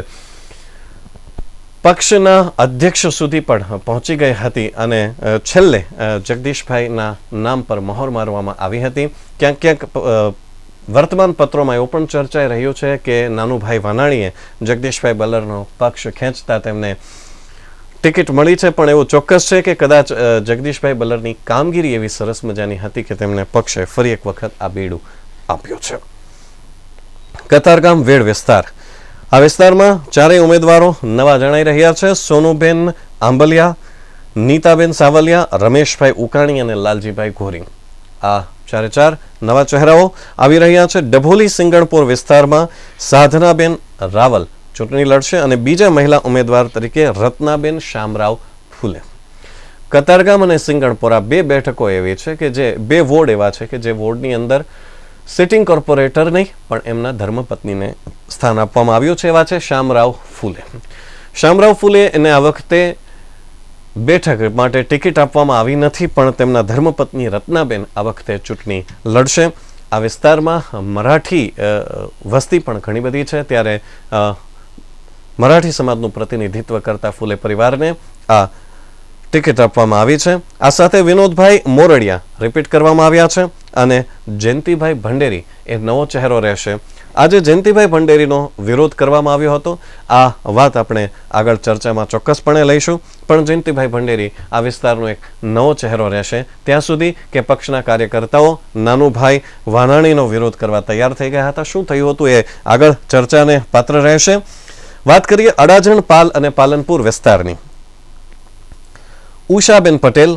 પક્ષના અધ્યક્ષ સુધી પણ પહોંચી ગઈ હતી અને છેલ્લે જગદીશભાઈના નામ પર મહોર મારવામાં આવી હતી. ક્યાંક વર્તમાન પત્રોમાં એવું પણ ચર્ચાઈ રહ્યું છે કે નાનુભાઈ વાનાણીએ જગદીશભાઈ બલ્લરનો પક્ષ ખેંચતા તેમને ટિકિટ મળી છે, પણ એવું ચોક્કસ છે કે કદાચ જગદીશભાઈ બલ્લરની કામગીરી એવી સરસ મજાની હતી કે તેમને પક્ષે ફરી એક વખત આ બીડું આપ્યું છે. કતારગામ વેડ વિસ્તાર. આ વિસ્તારમાં 4 ઉમેદવારો નવા જણાઈ રહ્યા છે. સોનુબેન આંબલિયા, નીતાબેન સાવલિયા, રમેશભાઈ ઉકાણી અને લાલજીભાઈ ગોરી. આ 4 નવા ચહેરાઓ આવી રહ્યા છે. ડભોલી સિંગણપુર વિસ્તારમાં સાધનાબેન રાવલ ચૂંટણી લડશે અને બીજા મહિલા ઉમેદવાર તરીકે રત્નાબેન શામરાવ ફૂલે. કતારગામ અને સિંગણપુર આ 2 બેઠકો એવી છે કે જે 2 વોર્ડ એવા છે કે જે વોર્ડની અંદર સિટિંગ કોર્પોરેટર નહીં પણ એમના ધર્મપત્નીને સ્થાન આપવામાં આવ્યું છે. એવા છે શામરાવ ફૂલે. શામરાવ ફૂલે એને આ વખતે બેઠક માટે ટિકિટ આપવામાં આવી નથી, પણ તેમના ધર્મપત્ની રત્નાબેન આ વખતે ચૂંટણી લડશે. આ વિસ્તારમાં મરાઠી વસ્તી પણ ઘણી બધી છે, ત્યારે મરાઠી સમાજનું પ્રતિનિધિત્વ કરતા ફૂલે પરિવારને આ ટિકિટ આપવામાં આવી છે. આ સાથે વિનોદભાઈ મોરડિયા રિપીટ કરવામાં આવ્યા છે અને જયંતિભાઈ ભંડેરી એ નવો ચહેરો રહેશે. આજે જયંતિભાઈ ભંડેરીનો વિરોધ કરવામાં આવ્યો હતો. આ વાત આપણે આગળ ચર્ચામાં ચોક્કસપણે લઈશું, પણ જયંતિભાઈ ભંડેરી આ વિસ્તારનો એક નવો ચહેરો રહેશે ત્યાં સુધી કે પક્ષના કાર્યકર્તાઓ નાનુભાઈ વાનાણીનો વિરોધ કરવા તૈયાર થઈ ગયા હતા. શું થયું હતું એ આગળ ચર્ચાને પાત્ર રહેશે. વાત કરીએ અડાજણ, પાલ અને પાલનપુર વિસ્તારની. ઉષાબેન પટેલ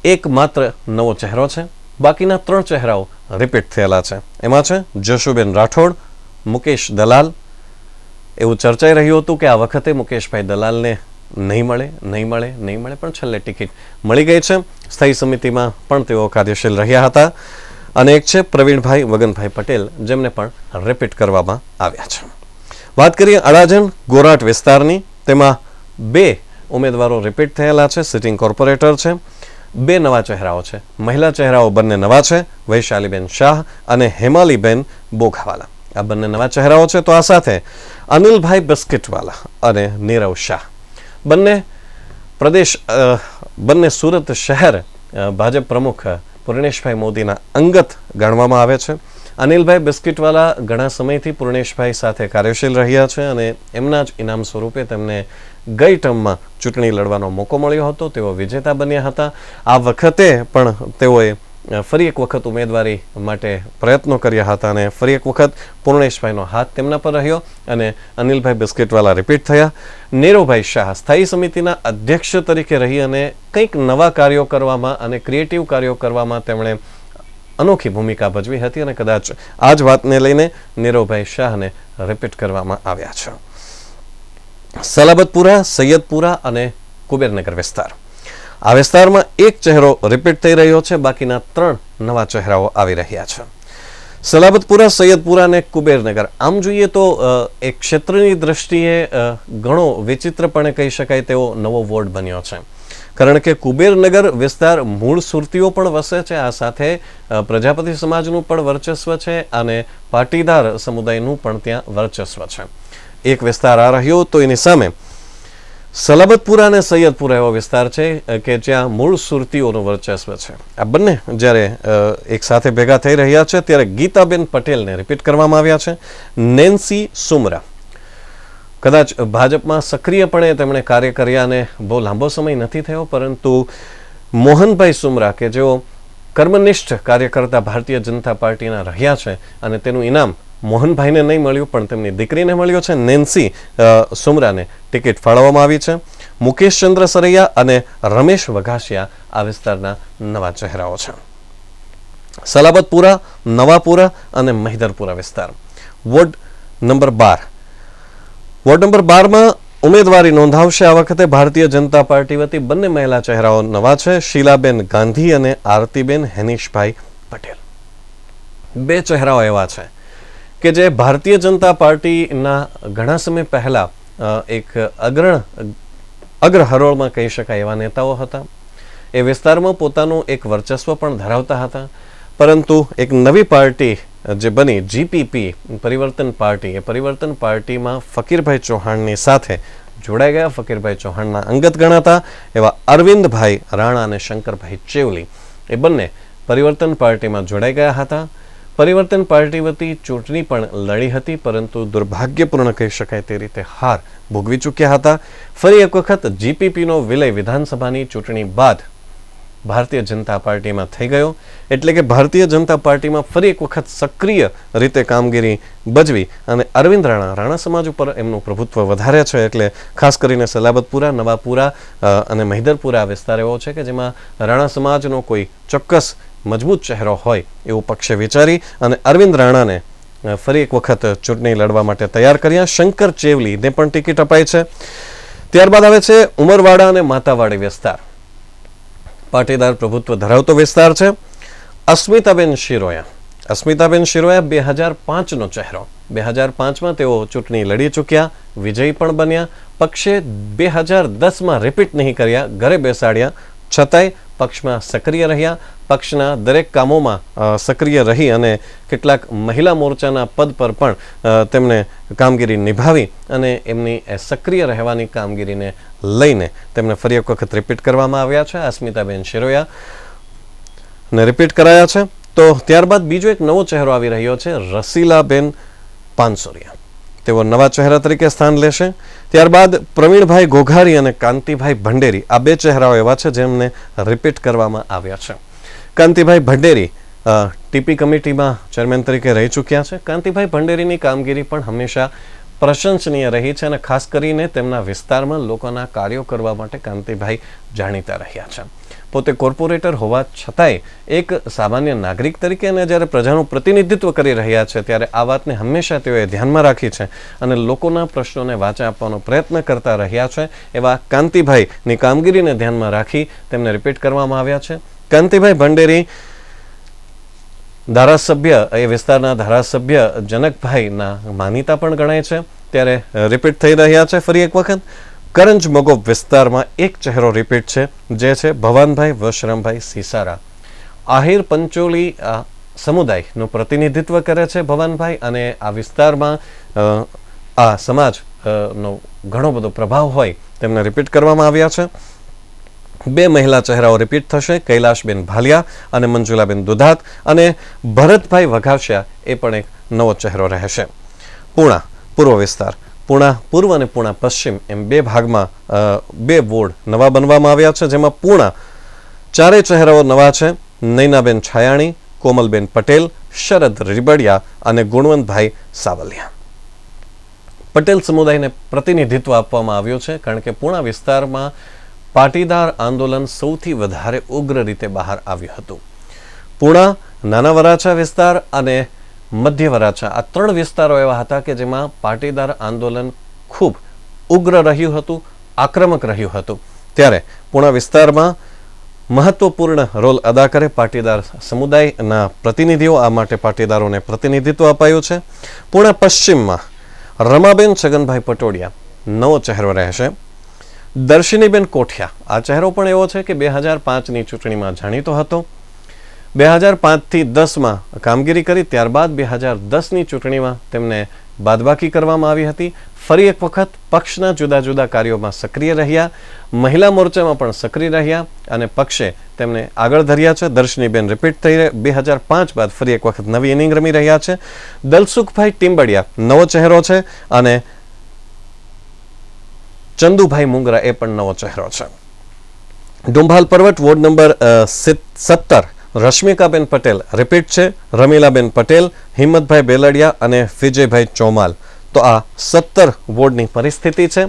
એકમાત્ર નવો ચહેરો છે. બાકીના 3 ચહેરાઓ રિપીટ થયેલા છે. એમાં છે જશુબેન રાઠોડ, મુકેશ દલાલ. એવું ચર્ચાઈ રહ્યું હતું કે આ વખતે મુકેશભાઈ દલાલને નહીં મળે, પણ છેલ્લે ટિકિટ મળી ગઈ છે. સ્થાયી સમિતિમાં પણ તેઓ કાર્યશીલ રહ્યા હતા. અને એક છે પ્રવીણભાઈ વગનભાઈ પટેલ, જેમને પણ રિપીટ કરવામાં આવ્યા છે. વાત કરીએ અડાજણ ગોરાટ વિસ્તારની. તેમાં 2 ઉમેદવારો રિપીટ થયેલા છે. સિટિંગ કોર્પોરેટર છે. 2 નવા ચહેરાઓ છે. મહિલા ચહેરાઓ બંને નવા છે. વૈશાલીબેન શાહ અને હેમાલીબેન બોઘાવાલા, આ બંને નવા ચહેરાઓ છે. તો આ સાથે અનિલભાઈ બિસ્કિટવાલા અને નીરવ શાહ બંને સુરત શહેર ભાજપ પ્રમુખ પૂર્ણેશભાઈ મોદીના અંગત ગણવામાં આવે છે. અનિલભાઈ બિસ્કિટવાલા ઘણા સમયથી પૂર્ણેશભાઈ સાથે કાર્યશીલ રહ્યા છે અને એમના જ ઇનામ સ્વરૂપે તેમને ગઈ ટર્મમાં ચૂંટણી લડવાનો મોકો મળ્યો હતો. તેઓ વિજેતા બન્યા હતા. આ વખતે પણ તેઓએ ફરી એક વખત ઉમેદવારી માટે પ્રયત્નો કર્યા હતા અને ફરી એક વખત પૂર્ણેશભાઈનો હાથ તેમના પર રહ્યો અને અનિલભાઈ બિસ્કિટવાલા રિપીટ થયા. નીરવભાઈ શાહ સ્થાયી સમિતિના અધ્યક્ષ તરીકે રહી અને કંઈક નવા કાર્યો કરવામાં અને ક્રિએટિવ કાર્યો કરવામાં તેમણે અનોખી ભૂમિકા ભજવી હતી અને કદાચ આ જ વાતને લઈને નીરવભાઈ શાહને રિપીટ કરવામાં આવ્યા છે. સલાબતપુરા, સૈયદપુરા અને કુબેરનગર વિસ્તાર. આ વિસ્તારમાં એક ચહેરો રિપીટ થઈ રહ્યો છે. બાકીના 3 નવા ચહેરાઓ આવી રહ્યા છે. સલાબતપુરા, સૈયદપુરા અને કુબેરનગર આમ જોઈએ તો એક ક્ષેત્રની દ્રષ્ટિએ ઘણો વિચિત્રપણે કહી શકાય તેવો નવો વોર્ડ બન્યો છે. કારણ કે કુબેરનગર વિસ્તાર મૂળ સુરતીઓ પણ વસે છે. આ સાથે પ્રજાપતિ સમાજનું પણ વર્ચસ્વ છે અને પાટીદાર સમુદાયનું પણ ત્યાં વર્ચસ્વ છે. એક વિસ્તાર આ રહ્યો. તો એની સામે સલાબતપુરા અને સૈયદપુરા એવો વિસ્તાર છે કે જ્યાં મૂળ સુરતીઓનું વર્ચસ્વ છે. આ બંને જ્યારે એક સાથે ભેગા થઈ રહ્યા છે ત્યારે ગીતાબેન પટેલને રિપીટ કરવામાં આવ્યા છે. નેન્સી સુમરા કદાચ ભાજપમાં સક્રિયપણે તેમણે કાર્ય કર્યા અને બહુ લાંબો સમય નથી થયો, પરંતુ મોહનભાઈ સુમરા કે જેઓ કર્મનિષ્ઠ કાર્યકર્તા ભારતીય જનતા પાર્ટીના રહ્યા છે અને તેનું ઇનામ મોહનભાઈને નહીં મળ્યું પણ તેમની દીકરીને મળ્યો છે. નેન્સી સુમરાને ટિકિટ ફાળવવામાં આવી છે. મુકેશ ચંદ્ર સરૈયા અને રમેશ વઘાસિયા આ વિસ્તારના નવા ચહેરાઓ છે. સલાબતપુરા, નવાપુરા અને મહિદરપુરા વિસ્તાર. Ward number 12. વોર્ડ નંબર 12માં ઉમેદવારી નોંધાવશે આ વખતે ભારતીય જનતા પાર્ટી વતી બંને મહિલા ચહેરાઓ નવા છે. શીલાબેન ગાંધી અને આરતીબેન હેનીશભાઈ પટેલ. 2 ચહેરાઓ એવા છે કે જે ભારતીય જનતા પાર્ટીના ઘણા સમય પહેલા એક અગ્ર હરોળમાં કહી શકાય એવા નેતાઓ હતા. એ વિસ્તારમાં પોતાનું એક વર્ચસ્વ પણ ધરાવતા હતા. પરંતુ એક નવી પાર્ટી જે બની જીપીપી પરિવર્તન પાર્ટી, એ પરિવર્તન પાર્ટીમાં ફકીરભાઈ ચૌહાણની સાથે જોડાઈ ગયા. ફકીરભાઈ ચૌહાણના અંગત ગણાતા એવા અરવિંદભાઈ રાણા અને શંકરભાઈ ચેવલી એ બંને પરિવર્તન પાર્ટીમાં જોડાઈ ગયા હતા. પરિવર્તન પાર્ટી વતી ચૂંટણી પણ લડી હતી, પરંતુ દુર્ભાગ્યપૂર્ણ કહી શકાય તે રીતે હાર ભોગવી ચૂક્યા હતા. ફરી એક વખત જીપીપીનો વિલય વિધાનસભાની ચૂંટણી બાદ ભારતીય જનતા પાર્ટીમાં થઈ ગયો. એટલે કે ભારતીય જનતા પાર્ટીમાં ફરી એક વખત સક્રિય રીતે કામગીરી ભજવી અને અરવિંદ રાણા સમાજ ઉપર એમનું પ્રભુત્વ વધારે છે. એટલે ખાસ કરીને સલાબતપુરા, નવાપુરા અને મહિદરપુરા વિસ્તાર એવો છે કે જેમાં રાણા સમાજનો કોઈ ચોક્કસ મજબૂત ચહેરો હોય એવું પક્ષે વિચારી અને અરવિંદ રાણાને ફરી એક વખત ચૂંટણી લડવા માટે તૈયાર કર્યા. શંકર ચેવલીને પણ ટિકિટ અપાઈ છે. ત્યારબાદ આવે છે ઉમરવાડા અને માતાવાડી વિસ્તાર. પાટીદાર પ્રભુત્વ ધરાવતો વિસ્તાર છે. અસ્મિતાબેન શિરોયા 2005નો ચહેરો. 2005માં તેઓ ચૂંટણી લડી ચૂક્યા, વિજયી પણ બન્યા. પક્ષે 2010માં રિપીટ નહીં કર્યા, ઘરે બેસાડ્યા, છતાંય પક્ષમાં સક્રિય રહ્યા, પક્ષના દરેક કામોમાં સક્રિય રહી અને કેટલાક મહિલા મોરચાના પદ પર પણ તેમણે કામગીરી નિભાવી અને એમની સક્રિય રહેવાની કામગીરીને લઈને તેમને ફરી એક વખત રિપીટ કરવામાં આવ્યા છે. અસ્મિતાબેન શિરોયા ને રિપીટ કરાયા છે. તો ત્યારબાદ બીજો એક નવો ચહેરો આવી રહ્યો છે, રસીલાબેન પાનસોરિયા. તેઓ નવા ચહેરા તરીકે સ્થાન લેશે. ત્યારબાદ પ્રવીણભાઈ ઘોઘારી અને કાંતિભાઈ ભંડેરી, આ બે ચહેરાઓ એવા છે જેમને રિપીટ કરવામાં આવ્યા છે. કાંતિભાઈ ભંડેરી ટીપી કમિટીમાં ચેરમેન તરીકે રહી ચૂક્યા છે. કાંતિભાઈ ભંડેરીની કામગીરી પણ હંમેશા પ્રશંસનીય રહી છે અને ખાસ કરીને તેમના વિસ્તારમાં લોકોના કાર્યો કરવા માટે કાંતિભાઈ જાણીતા રહ્યા છે. પોતે કોર્પોરેટર હોવા છતાંય એક સામાન્ય નાગરિક તરીકે અને જ્યારે પ્રજાનું પ્રતિનિધિત્વ કરી રહ્યા છે ત્યારે આ વાતને હંમેશા તેઓએ ધ્યાનમાં રાખી છે અને લોકોના પ્રશ્નોને વાચા આપવાનો પ્રયત્ન કરતા રહ્યા છે. એવા કાંતિભાઈની કામગીરીને ધ્યાનમાં રાખી તેમને રિપીટ કરવામાં આવ્યા છે. કાંતિભાઈ ભંડેરી ધારાસભ્ય, એ વિસ્તારના ધારાસભ્ય જનકભાઈના માનીતા પણ ગણાય છે, ત્યારે રિપીટ થઈ રહ્યા છે. ફરી એક વખત કરંજ મગોબ વિસ્તારમાં એક ચહેરો રિપીટ છે, જે છે ભવાનભાઈ વશરામભાઈ સિસારા. આહિર પંચોલી સમુદાયનું પ્રતિનિધિત્વ કરે છે ભવાનભાઈ અને આ વિસ્તારમાં આ સમાજનો ઘણો બધો પ્રભાવ હોય તેમને રિપીટ કરવામાં આવ્યા છે. બે મહિલા ચહેરાઓ રિપીટ થશે, કૈલાશબેન ભાલિયા અને મંજુલાબેન દુધાત, અને ભરતભાઈ વઘાસિયા એ પણ એક નવો ચહેરો રહેશે. પૂણા પૂર્વ વિસ્તાર, પૂણા પૂર્વ અને પૂણા પશ્ચિમ એમ બે ભાગમાં બે વોર્ડ નવા બનવામાં આવ્યા છે, જેમાં પૂણા ચારેય ચહેરાઓ નવા છે. નૈનાબેન છાયાણી, કોમલબેન પટેલ, શરદ રીબડિયા અને ગુણવંતભાઈ સાવલિયા. પટેલ સમુદાયને પ્રતિનિધિત્વ આપવામાં આવ્યું છે કારણ કે પૂણા વિસ્તારમાં પાટીદાર આંદોલન સૌથી વધારે ઉગ્ર રીતે બહાર આવ્યું હતું. પૂણા, નાના વરાછા વિસ્તાર અને મધ્ય વરાછા, આ ત્રણ વિસ્તારો એવા હતા કે જેમાં પાટીદાર આંદોલન ખૂબ ઉગ્ર રહ્યું હતું, આક્રમક રહ્યું હતું. ત્યારે પૂણા વિસ્તારમાં મહત્વપૂર્ણ રોલ અદા કરે પાટીદાર સમુદાયના પ્રતિનિધિઓ, આ માટે પાટીદારોને પ્રતિનિધિત્વ અપાયું છે. પૂણા પશ્ચિમમાં રમાબેન છગનભાઈ પટોડિયા નવો ચહેરો રહેશે. દર્શિનીબેન કોઠિયા, આ ચહેરો પણ એવો છે કે 2005ની ચૂંટણીમાં જાણીતો હતો. 2005થી 10માં કામગીરી કરી, ત્યારબાદ 2010ની ચૂંટણીમાં તેમને બાદબાકી કરવામાં આવી હતી. ફરી એક વખત પક્ષના જુદા જુદા કાર્યોમાં સક્રિય રહ્યા, મહિલા મોરચામાં પણ સક્રિય રહ્યા અને પક્ષે તેમને આગળ ધર્યા છે. દર્શિનીબેન રિપીટ થઈ 2005 બાદ ફરી એક વખત નવી ઇનિંગ રમી રહ્યા છે. દલસુખભાઈ ટીમ્બડિયા નવો ચહેરો છે અને ચંદુભાઈ મુંગરા એ પણ નવો ચહેરો છે. ડુંભાલ પર્વત વોર્ડ નંબર 17 રશ્મિકાબેન પટેલ રિપીટ છે. રમીલાબેન પટેલ, હિંમતભાઈ બેલડિયા અને વિજયભાઈ ચોમાલ. તો આ 17 વોર્ડની પરિસ્થિતિ છે.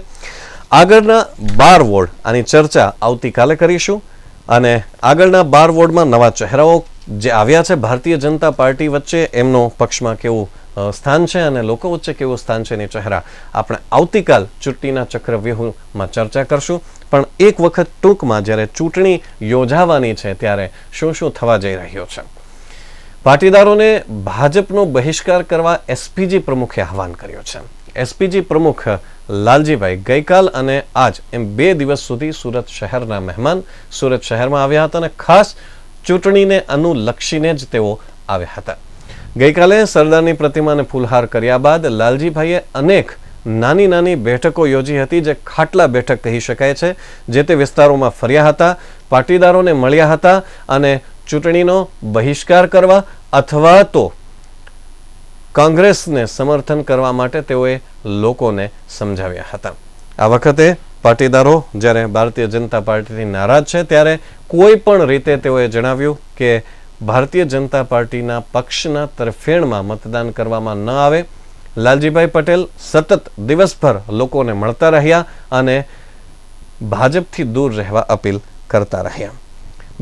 આગળના 12 વોર્ડ આની ચર્ચા આવતીકાલે કરીશું અને આગળના 12 વોર્ડમાં નવા ચહેરાઓ જે આવ્યા છે, ભારતીય જનતા પાર્ટી વચ્ચે એમનો પક્ષમાં કેવું સ્થાન છે અને લોકો વચ્ચે કેવું સ્થાન છે એની ચહેરા આપણે આવતીકાલ ચૂંટણીના ચક્રવ્યૂહમાં ચર્ચા કરશું. પણ એક વખત ટૂંકમાં જ્યારે ચૂંટણી યોજાવાની છે ત્યારે શું શું થવા જઈ રહ્યો છે. પાટીદારોને ભાજપનો બહિષ્કાર કરવા એસપીજી પ્રમુખે આહવાન કર્યો છે. એસપીજી પ્રમુખ લાલજીભાઈ ગઈકાલ અને આજ એમ 2 દિવસ સુધી સુરત શહેરના મહેમાન સુરત શહેરમાં આવ્યા હતા અને ખાસ ચૂંટણીને અનુલક્ષીને જ તેઓ આવ્યા હતા. ગઈકાલે સરદારની પ્રતિમાને ફૂલહાર કર્યા બાદ લાલજીભાઈએ અનેક નાની નાની બેઠકો યોજી હતી, જે ખાટલા બેઠક કહી શકાય છે. જે તે વિસ્તારોમાં ફર્યા હતા, પાટીદારોને મળ્યા હતા અને ચૂંટણીનો બહિષ્કાર કરવા અથવા તો કોંગ્રેસને સમર્થન કરવા માટે તેઓએ લોકોને સમજાવ્યા હતા. આ વખતે પાટીદારો જ્યારે ભારતીય જનતા પાર્ટીથી નારાજ છે ત્યારે કોઈ પણ રીતે તેઓએ જણાવ્યું કે ભારતીય જનતા પાર્ટીના પક્ષના તરફેણમાં મતદાન કરવામાં ન આવે. લાલજીભાઈ પટેલ સતત દિવસભર લોકોને મળતા રહ્યા અને ભાજપથી દૂર રહેવા અપીલ કરતા રહ્યા.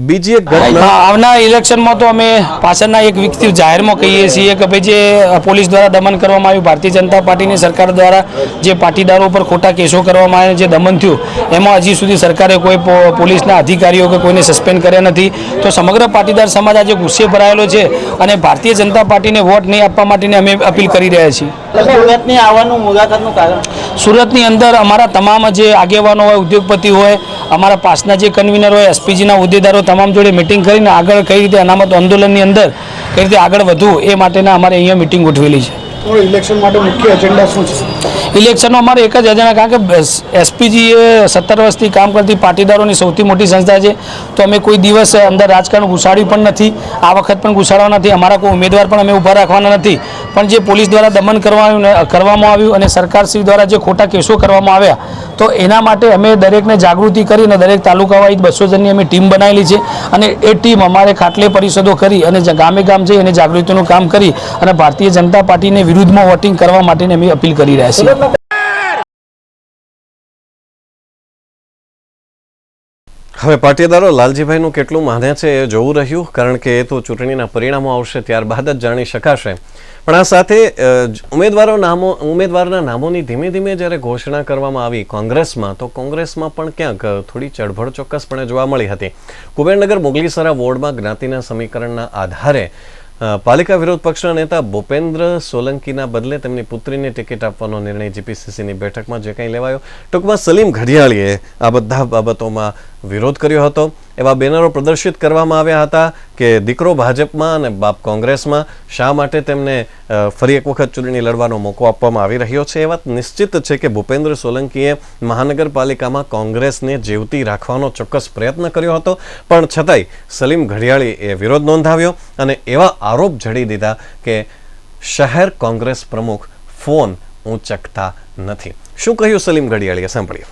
બીજી એક ઘટના, આવનાર ઇલેક્શનમાં તો અમે પાછળના એક વીકથી જાહેરમાં કહીએ છીએ કે ભાઈ જે પોલીસ દ્વારા દમન કરવામાં આવ્યું, ભારતીય જનતા પાર્ટીની સરકાર દ્વારા જે પાટીદારો પર ખોટા કેસો કરવામાં આવ્યા, જે દમન થયું એમાં હજી સુધી સરકારે કોઈ પોલીસના અધિકારીઓ કે કોઈને સસ્પેન્ડ કર્યા નથી. તો સમગ્ર પાટીદાર સમાજ આજે ગુસ્સે ભરાયેલો છે અને ભારતીય જનતા પાર્ટીને વોટ નહીં આપવા માટેની અમે અપીલ કરી રહ્યા છીએ. સુરતની આવવાનું મુલાકાતનું કારણ સુરતની અંદર અમારા તમામ જે આગેવાનો હોય, ઉદ્યોગપતિ હોય, અમારા પાસના જે કન્વીનર હોય, એસપીજીના હોદ્દેદારો હોદ્દેદારો તમામ જોડે મિટિંગ કરીને આગળ કઈ રીતે અનામત આંદોલનની અંદર કઈ રીતે આગળ વધવું એ માટેના અમારે અહીંયા મિટિંગ ગોઠવેલી છે। ઇલેક્શન માટે મુખ્ય એજન્ડા શું છે? ઇલેક્શનનો અમારે એક જ એજન્ડા, કારણ કે એસપીજી એ 17 વર્ષથી કામ કરતી પાટીદારોની સૌથી મોટી સંસ્થા છે, તો અમે કોઈ દિવસ અંદર રાજકારણ ઘુસાડ્યું પણ નથી, આ વખત પણ ઘુસાડવા નથી, અમારા કોઈ ઉમેદવાર પણ અમે ઊભા રાખવાના નથી। પણ જે પોલીસ દ્વારા દમન કરવામાં આવ્યું અને સરકારશ્રી દ્વારા જે ખોટા કેસો કરવામાં આવ્યા, તો એના માટે અમે દરેકને જાગૃતિ કરીને દરેક તાલુકા વાઇઝ 200 જણની અમે ટીમ બનાવેલી છે અને એ ટીમ અમારે ખાટલે પરિષદો કરી અને ગામે ગામ જઈ અને જાગૃતિનું કામ કરી અને ભારતીય જનતા પાર્ટીને વિરુદ્ધમાં વોટિંગ કરવા માટેની અમે અપીલ કરી રહ્યા છીએ। હવે પાટીદારો લાલજીભાઈનું કેટલું માને છે એ જોવું રહ્યું, કારણ કે એ તો ચૂંટણીના પરિણામો આવશે ત્યારબાદ જ જાણી શકાશે। પણ આ સાથે ઉમેદવારના નામોની ધીમે ધીમે જ્યારે ઘોષણા કરવામાં આવી કોંગ્રેસમાં, તો કોંગ્રેસમાં પણ ક્યાંક થોડી ચળભળ ચોક્કસપણે જોવા મળી હતી। કુબેરનગર મોગલીસરા વોર્ડમાં જ્ઞાતિના સમીકરણના આધારે પાલિકા વિરોધ પક્ષના નેતા ભૂપેન્દ્ર સોલંકીના બદલે તેમની પુત્રીને ટિકિટ આપવાનો નિર્ણય જીપીસીસીની બેઠકમાં જે કંઈ લેવાયો, ટૂંકમાં સલીમ ઘડિયાળીએ આ બધા બાબતોમાં વિરોધ કર્યો હતો। એવા બેનરો પ્રદર્શિત કરવામાં આવ્યા હતા કે દીકરો ભાજપમાં અને બાપ કોંગ્રેસમાં, શા માટે તેમને ફરી એક વખત ચૂંટણી લડવાનો મોકો આપવામાં આવી રહ્યો છે। એ વાત નિશ્ચિત છે કે ભૂપેન્દ્ર સોલંકીએ મહાનગરપાલિકામાં કોંગ્રેસને જીવતી રાખવાનો ચોક્કસ પ્રયત્ન કર્યો હતો, પણ છતાંય સલીમ ઘડિયાળીએ વિરોધ નોંધાવ્યો અને એવા આરોપ જડી દીધા કે શહેર કોંગ્રેસ પ્રમુખ ફોન ઊંચકતા નથી। શું કહ્યું સલીમ ઘડિયાળીએ, સાંભળીએ।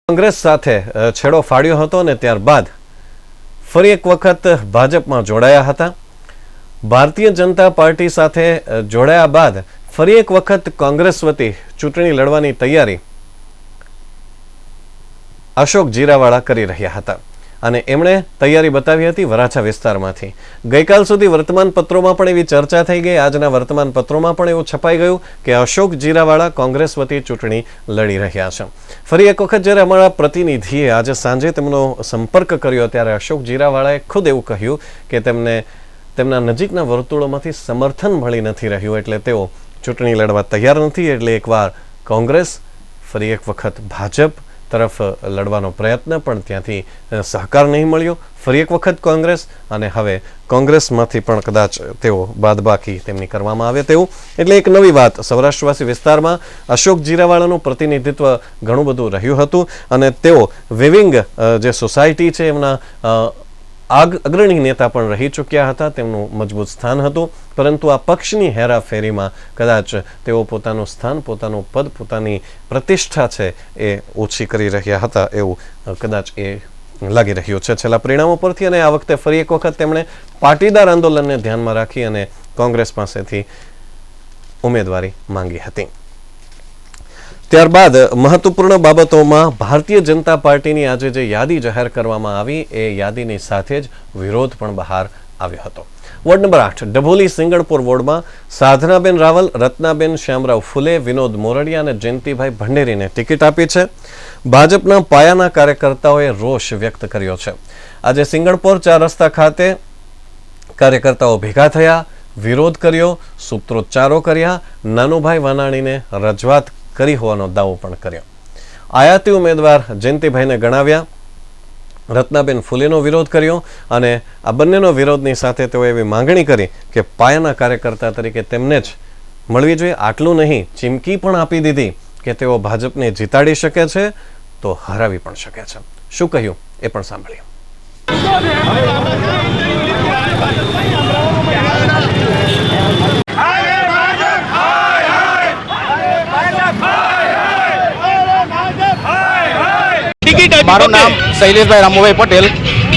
કોંગ્રેસ સાથે છેડો ફાડ્યો હતો અને ત્યારબાદ ફરી એક વખત ભાજપમાં જોડાયા હતા। ભારતીય જનતા પાર્ટી સાથે જોડાયા બાદ ફરી એક વખત કોંગ્રેસ વતી ચૂંટણી લડવાની તૈયારી અશોક જીરાવાળા કરી રહ્યા હતા અને એમણે તૈયારી બતાવી હતી વરાછા વિસ્તારમાંથી। ગઈકાલ સુધી વર્તમાન પત્રોમાં પણ એવી ચર્ચા થઈ ગઈ, આજના વર્તમાન પત્રોમાં પણ એવું છપાઈ ગયું કે અશોક જીરાવાળા કોંગ્રેસ વતી ચૂંટણી લડી રહ્યા છે। ફરી એક વખત જ્યારે અમારા પ્રતિનિધિએ આજે સાંજે તેમનો સંપર્ક કર્યો ત્યારે અશોક જીરાવાળાએ ખુદ એવું કહ્યું કે તેમને તેમના નજીકના વર્તુળોમાંથી સમર્થન મળી નથી રહ્યું, એટલે તેઓ ચૂંટણી લડવા તૈયાર નથી। એટલે એકવાર કોંગ્રેસ, ફરી એક વખત ભાજપ તરફ લડવાનો પ્રયત્ન, પણ ત્યાંથી સહકાર નહીં મળ્યો। ફરી એક વખત કોંગ્રેસ અને હવે કોંગ્રેસમાંથી પણ કદાચ તેઓ બાદબાકી તેમની કરવામાં આવે તેવું। એટલે એક નવી વાત, સૌરાષ્ટ્રવાસી વિસ્તારમાં અશોક જીરાવાળાનું પ્રતિનિધિત્વ ઘણું બધું રહ્યું હતું અને તેઓ વિવિંગ જે સોસાયટી છે એમના અગ્રણી નેતા પણ રહી ચૂક્યા હતા, તેમનું મજબૂત સ્થાન હતું, પરંતુ આ પક્ષની હેરાફેરીમાં કદાચ તેઓ પોતાનું સ્થાન, પોતાનું પદ, પોતાની પ્રતિષ્ઠા છે એ ઓછી કરી રહ્યા હતા એવું કદાચ એ લાગી રહ્યું છે છેલ્લા પરિણામો પરથી। અને આ વખતે ફરી એક વખત તેમણે પાટીદાર આંદોલનને ધ્યાનમાં રાખી અને કોંગ્રેસ પાસેથી ઉમેદવારી માંગી હતી। ત્યારબાદ મહત્વપૂર્ણ બાબતોમાં ભારતીય જનતા પાર્ટીની આજે જે યાદી જાહેર કરવામાં આવી એ યાદીની સાથે જ વિરોધ પણ બહાર આવ્યો હતો। વોર્ડ નંબર 8 ડભોલી સિંગણપુર વોર્ડમાં સાધનાબેન રાવલ, રત્નાબેન શ્યામરાવ ફુલે, વિનોદ મોરડિયા અને જયંતિભાઈ ભંડેરીને ટિકિટ આપી છે। ભાજપના પાયાના કાર્યકર્તાઓએ રોષ વ્યક્ત કર્યો છે। આજે સિંગણપુર 4 રસ્તા ખાતે કાર્યકર્તાઓ ભેગા થયા, વિરોધ કર્યો, સૂત્રોચ્ચારો કર્યા, નાનુભાઈ વાનાણીને રજૂઆત કરી હોવાનો દાવો પણ કર્યો। આયાતી ઉમેદવાર જયંતિભાઈને ગણાવ્યા, રત્નાબેન ફુલેનો વિરોધ કર્યો અને આ બંનેનો વિરોધની સાથે તેઓ એવી માંગણી કરી કે પાયાના કાર્યકર્તા તરીકે તેમને જ મળવી જોઈએ। આટલું નહીં, ચીમકી પણ આપી દીધી કે તેઓ ભાજપને જીતાડી શકે છે તો હરાવી પણ શકે છે। શું કહ્યું એ પણ સાંભળ્યું। મારું નામ શૈલેષભાઈ રામુભાઈ પટેલ,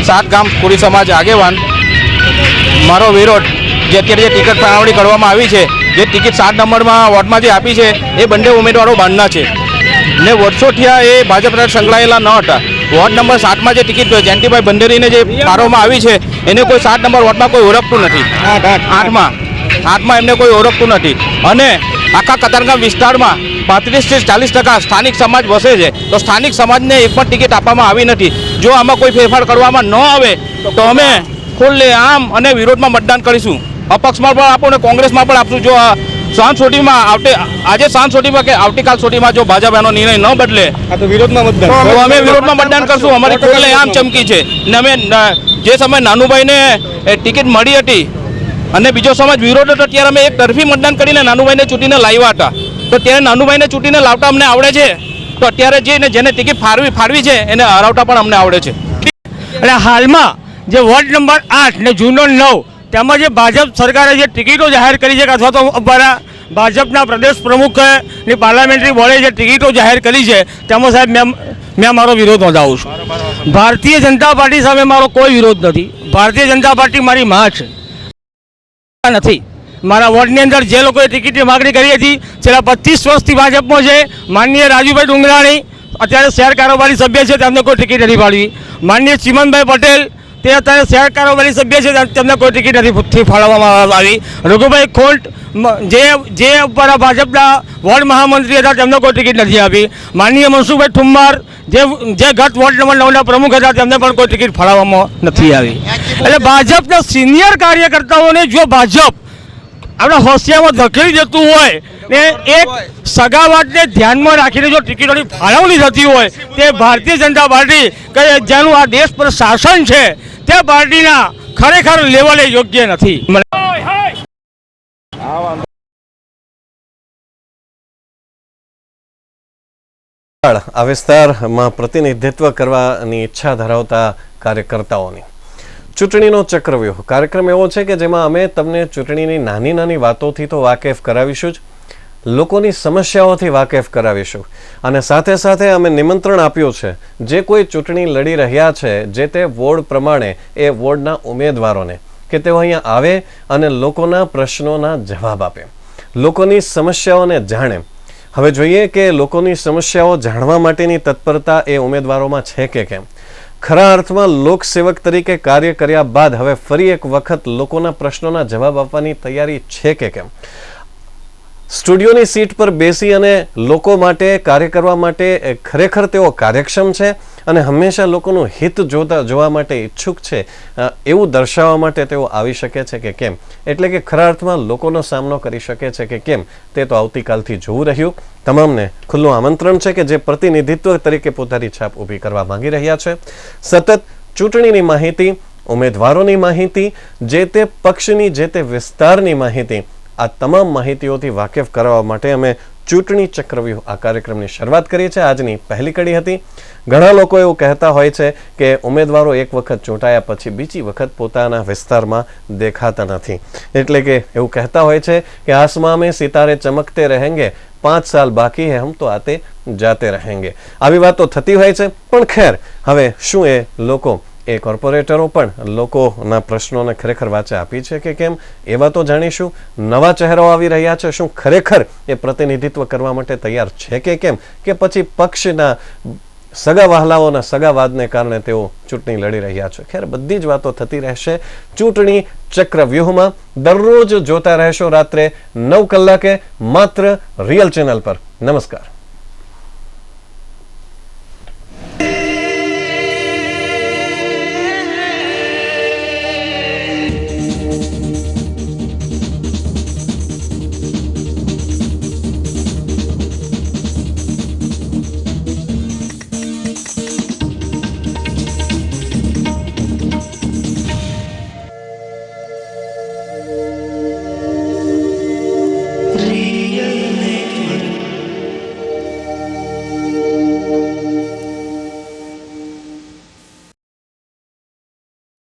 7 ગામ કોળી સમાજ આગેવાન। મારો વિરોધ જે અત્યારે જે ટિકિટ ફાળવણી કરવામાં આવી છે, જે ટિકિટ 7 નંબરમાં વોર્ડમાં જે આપી છે એ બંને ઉમેદવારો બહારના છે। ને વર્ષોથી એ ભાજપ સાથે સંકળાયેલા ન હતા. વોર્ડ નંબર 7માં જે ટિકિટ જયંતિભાઈ બંડેરીને જે ફાળવવામાં આવી છે એને કોઈ 7 નંબર વોર્ડમાં કોઈ ઓળખતું નથી. 8માં એમને કોઈ ઓળખતું નથી. અને આખા કતારગામ વિસ્તારમાં 35 થી 40% સ્થાનિક સમાજ વસે છે. તો સ્થાનિક સમાજને એક પણ ટિકિટ આપવામાં આવી નથી. જો આમાં કોઈ ફેરફાર કરવામાં ન આવે તો અમે ખુલ્લેઆમ અને વિરોધમાં મતદાન કરીશું. અપક્ષમાં પણ આપો અને કોંગ્રેસમાં પણ આપશું. જો સાંજ સુધીમાં આજે સાંજ સુધીમાં કે આવતીકાલ સુધીમાં જો ભાજપ એનો નિર્ણય ન બદલે તો વિરોધમાં મતદાન તો અમે વિરોધમાં મતદાન કરશું. અમારી ખુલ્લેઆમ ચમકી છે. ને અમે જે સમયે નાનુભાઈને ટિકિટ મળી હતી અને બીજો સમાજ વિરોધ હતો ત્યારે અમે એક તરફી મતદાન કરીને નાનુભાઈને ચૂંટીને લાવ્યા હતા. તો ત્યારે નાનુભાઈને ચૂંટીને લાવતા અમને આવડે છે. તો અત્યારે જેને ટિકિટ ફાળવી છે એને હરાવતા પણ અમને આવડે છે. અને હાલમાં જે વોર્ડ નંબર 8 ને જૂનો 9 તેમાં જે ભાજપ સરકારે જે ટિકિટો જાહેર કરી છે અથવા તો અમારા ભાજપના પ્રદેશ પ્રમુખની પાર્લામેન્ટરી બોર્ડે જે ટિકિટો જાહેર કરી છે તેમાં સાહેબ મેં મારો વિરોધ નોંધાવું છું. ભારતીય જનતા પાર્ટી સામે મારો કોઈ વિરોધ નથી. ભારતીય જનતા પાર્ટી મારી માં છે નથી. મારા વોર્ડની અંદર જે લોકોએ ટિકિટની માગણી કરી હતી છેલ્લા 25 વર્ષથી ભાજપમાં છે. માનનીય રાજુભાઈ ડુંગરાણી અત્યારે શહેર કારોબારી સભ્ય છે, તેમને કોઈ ટિકિટ નથી ફાળવી. માનનીય ચિમનભાઈ પટેલ તે અત્યારે શહેર કારોબારી સભ્ય છે, તેમને કોઈ ટિકિટ નથી ફાળવવામાં આવી. રઘુભાઈ ખોંટ જે અમારા ભાજપના વોર્ડ મહામંત્રી હતા તેમને કોઈ ટિકિટ નથી આપી. માનનીય મનસુખભાઈ ઠુમ્મર જે ગત વોર્ડ નંબર 9ના પ્રમુખ હતા તેમને પણ કોઈ ટિકિટ ફાળવવામાં નથી આવી. એટલે ભાજપના સિનિયર કાર્યકર્તાઓને જો ભાજપ આપણા હોશિયારમાં ધકેલી જતું હોય ને એક સગાવાટને ધ્યાનમાં રાખીને જો ટિકિટોની ફાળવણી થતી હોય તે ભારતીય જનતા પાર્ટી કે જેનું આ દેશ પર શાસન છે તે પાર્ટીના ખરેખર લેવલે યોગ્ય નથી. આ વિસ્તારમાં પ્રતિનિધિત્વ કરવાની ઈચ્છા ધરાવતા કાર્યકર્તાઓની ચૂંટણીનો ચક્રવ્યૂહ કાર્યક્રમ એવો છે કે જેમાં અમે તમને ચૂંટણીની નાની નાની વાતોથી તો વાકેફ કરાવીશું જ, લોકોની સમસ્યાઓથી વાકેફ કરાવીશું. અને સાથે સાથે અમે નિમંત્રણ આપ્યું છે જે કોઈ ચૂંટણી લડી રહ્યા છે જે તે વોર્ડ પ્રમાણે એ વોર્ડના ઉમેદવારોને કે તેઓ અહીંયા આવે અને લોકોના પ્રશ્નોના જવાબ આપે, લોકોની સમસ્યાઓને જાણે. હવે જોઈએ કે લોકોની સમસ્યાઓ જાણવા માટેની તત્પરતા એ ઉમેદવારોમાં છે કે કેમ. ખરા અર્થમાં લોકસેવક તરીકે કાર્ય કર્યા બાદ હવે ફરી એક વખત લોકોના પ્રશ્નોના જવાબ આપવાની તૈયારી છે કે કેમ. સ્ટુડિયોની સીટ પર બેસી અને લોકો માટે કાર્ય કરવા માટે ખરેખર તેઓ કાર્યક્ષમ છે અને હંમેશા લોકોનું હિત જોવા માટે ઈચ્છુક છે એવું દર્શાવવા માટે તેઓ આવી શકે છે કે કેમ. એટલે કે ખરા અર્થમાં લોકોનો સામનો કરી શકે છે કે કેમ તે તો આવતીકાલથી જોવું રહ્યું. તમામને ખુલ્લું આમંત્રણ છે કે જે પ્રતિનિધિત્વ તરીકે પોતાની છાપ ઊભી કરવા માંગી રહ્યા છે. સતત ચૂંટણીની માહિતી, ઉમેદવારોની માહિતી, જે તે પક્ષની જે તે વિસ્તારની માહિતી, આ તમામ માહિતીઓથી વાકેફ કરાવવા માટે અમે ચૂંટણી ચક્રવ્યૂહ આ કાર્યક્રમની શરૂઆત કરી છે. આજની પહેલી કડી હતી. ઘણા લોકો એવું કહેતા હોય છે કે ઉમેદવારો એક વખત ચૂંટાયા પછી બીજી વખત પોતાના વિસ્તારમાં દેખાતા નથી. એટલે કે એવું કહેતા હોય છે કે આસમાન में सितारे चमकते रहेंगे, 5 साल बाकी है, हम तो आते जाते रहेंगे. આવી વાતો થતી હોય છે. પણ ખેર, હવે શું એ લોકો એ કોર્પોરેટરો પણ લોકોના પ્રશ્નોને ખરેખર વાચા આપી છે કે કેમ એ વાતો જાણીશું. નવા ચહેરાઓ આવી રહ્યા છે, શું ખરેખર એ પ્રતિનિધિત્વ કરવા માટે તૈયાર છે કે કેમ, કે પછી પક્ષના સગા વહાલાઓના સગાવાદને કારણે તેઓ ચૂંટણી લડી રહ્યા છે. ખેર, બધી જ વાતો થતી રહેશે ચૂંટણી ચક્રવ્યૂહમાં. દરરોજ જોતા રહેશો રાત્રે 9 કલાકે માત્ર રિયલ ચેનલ પર. નમસ્કાર.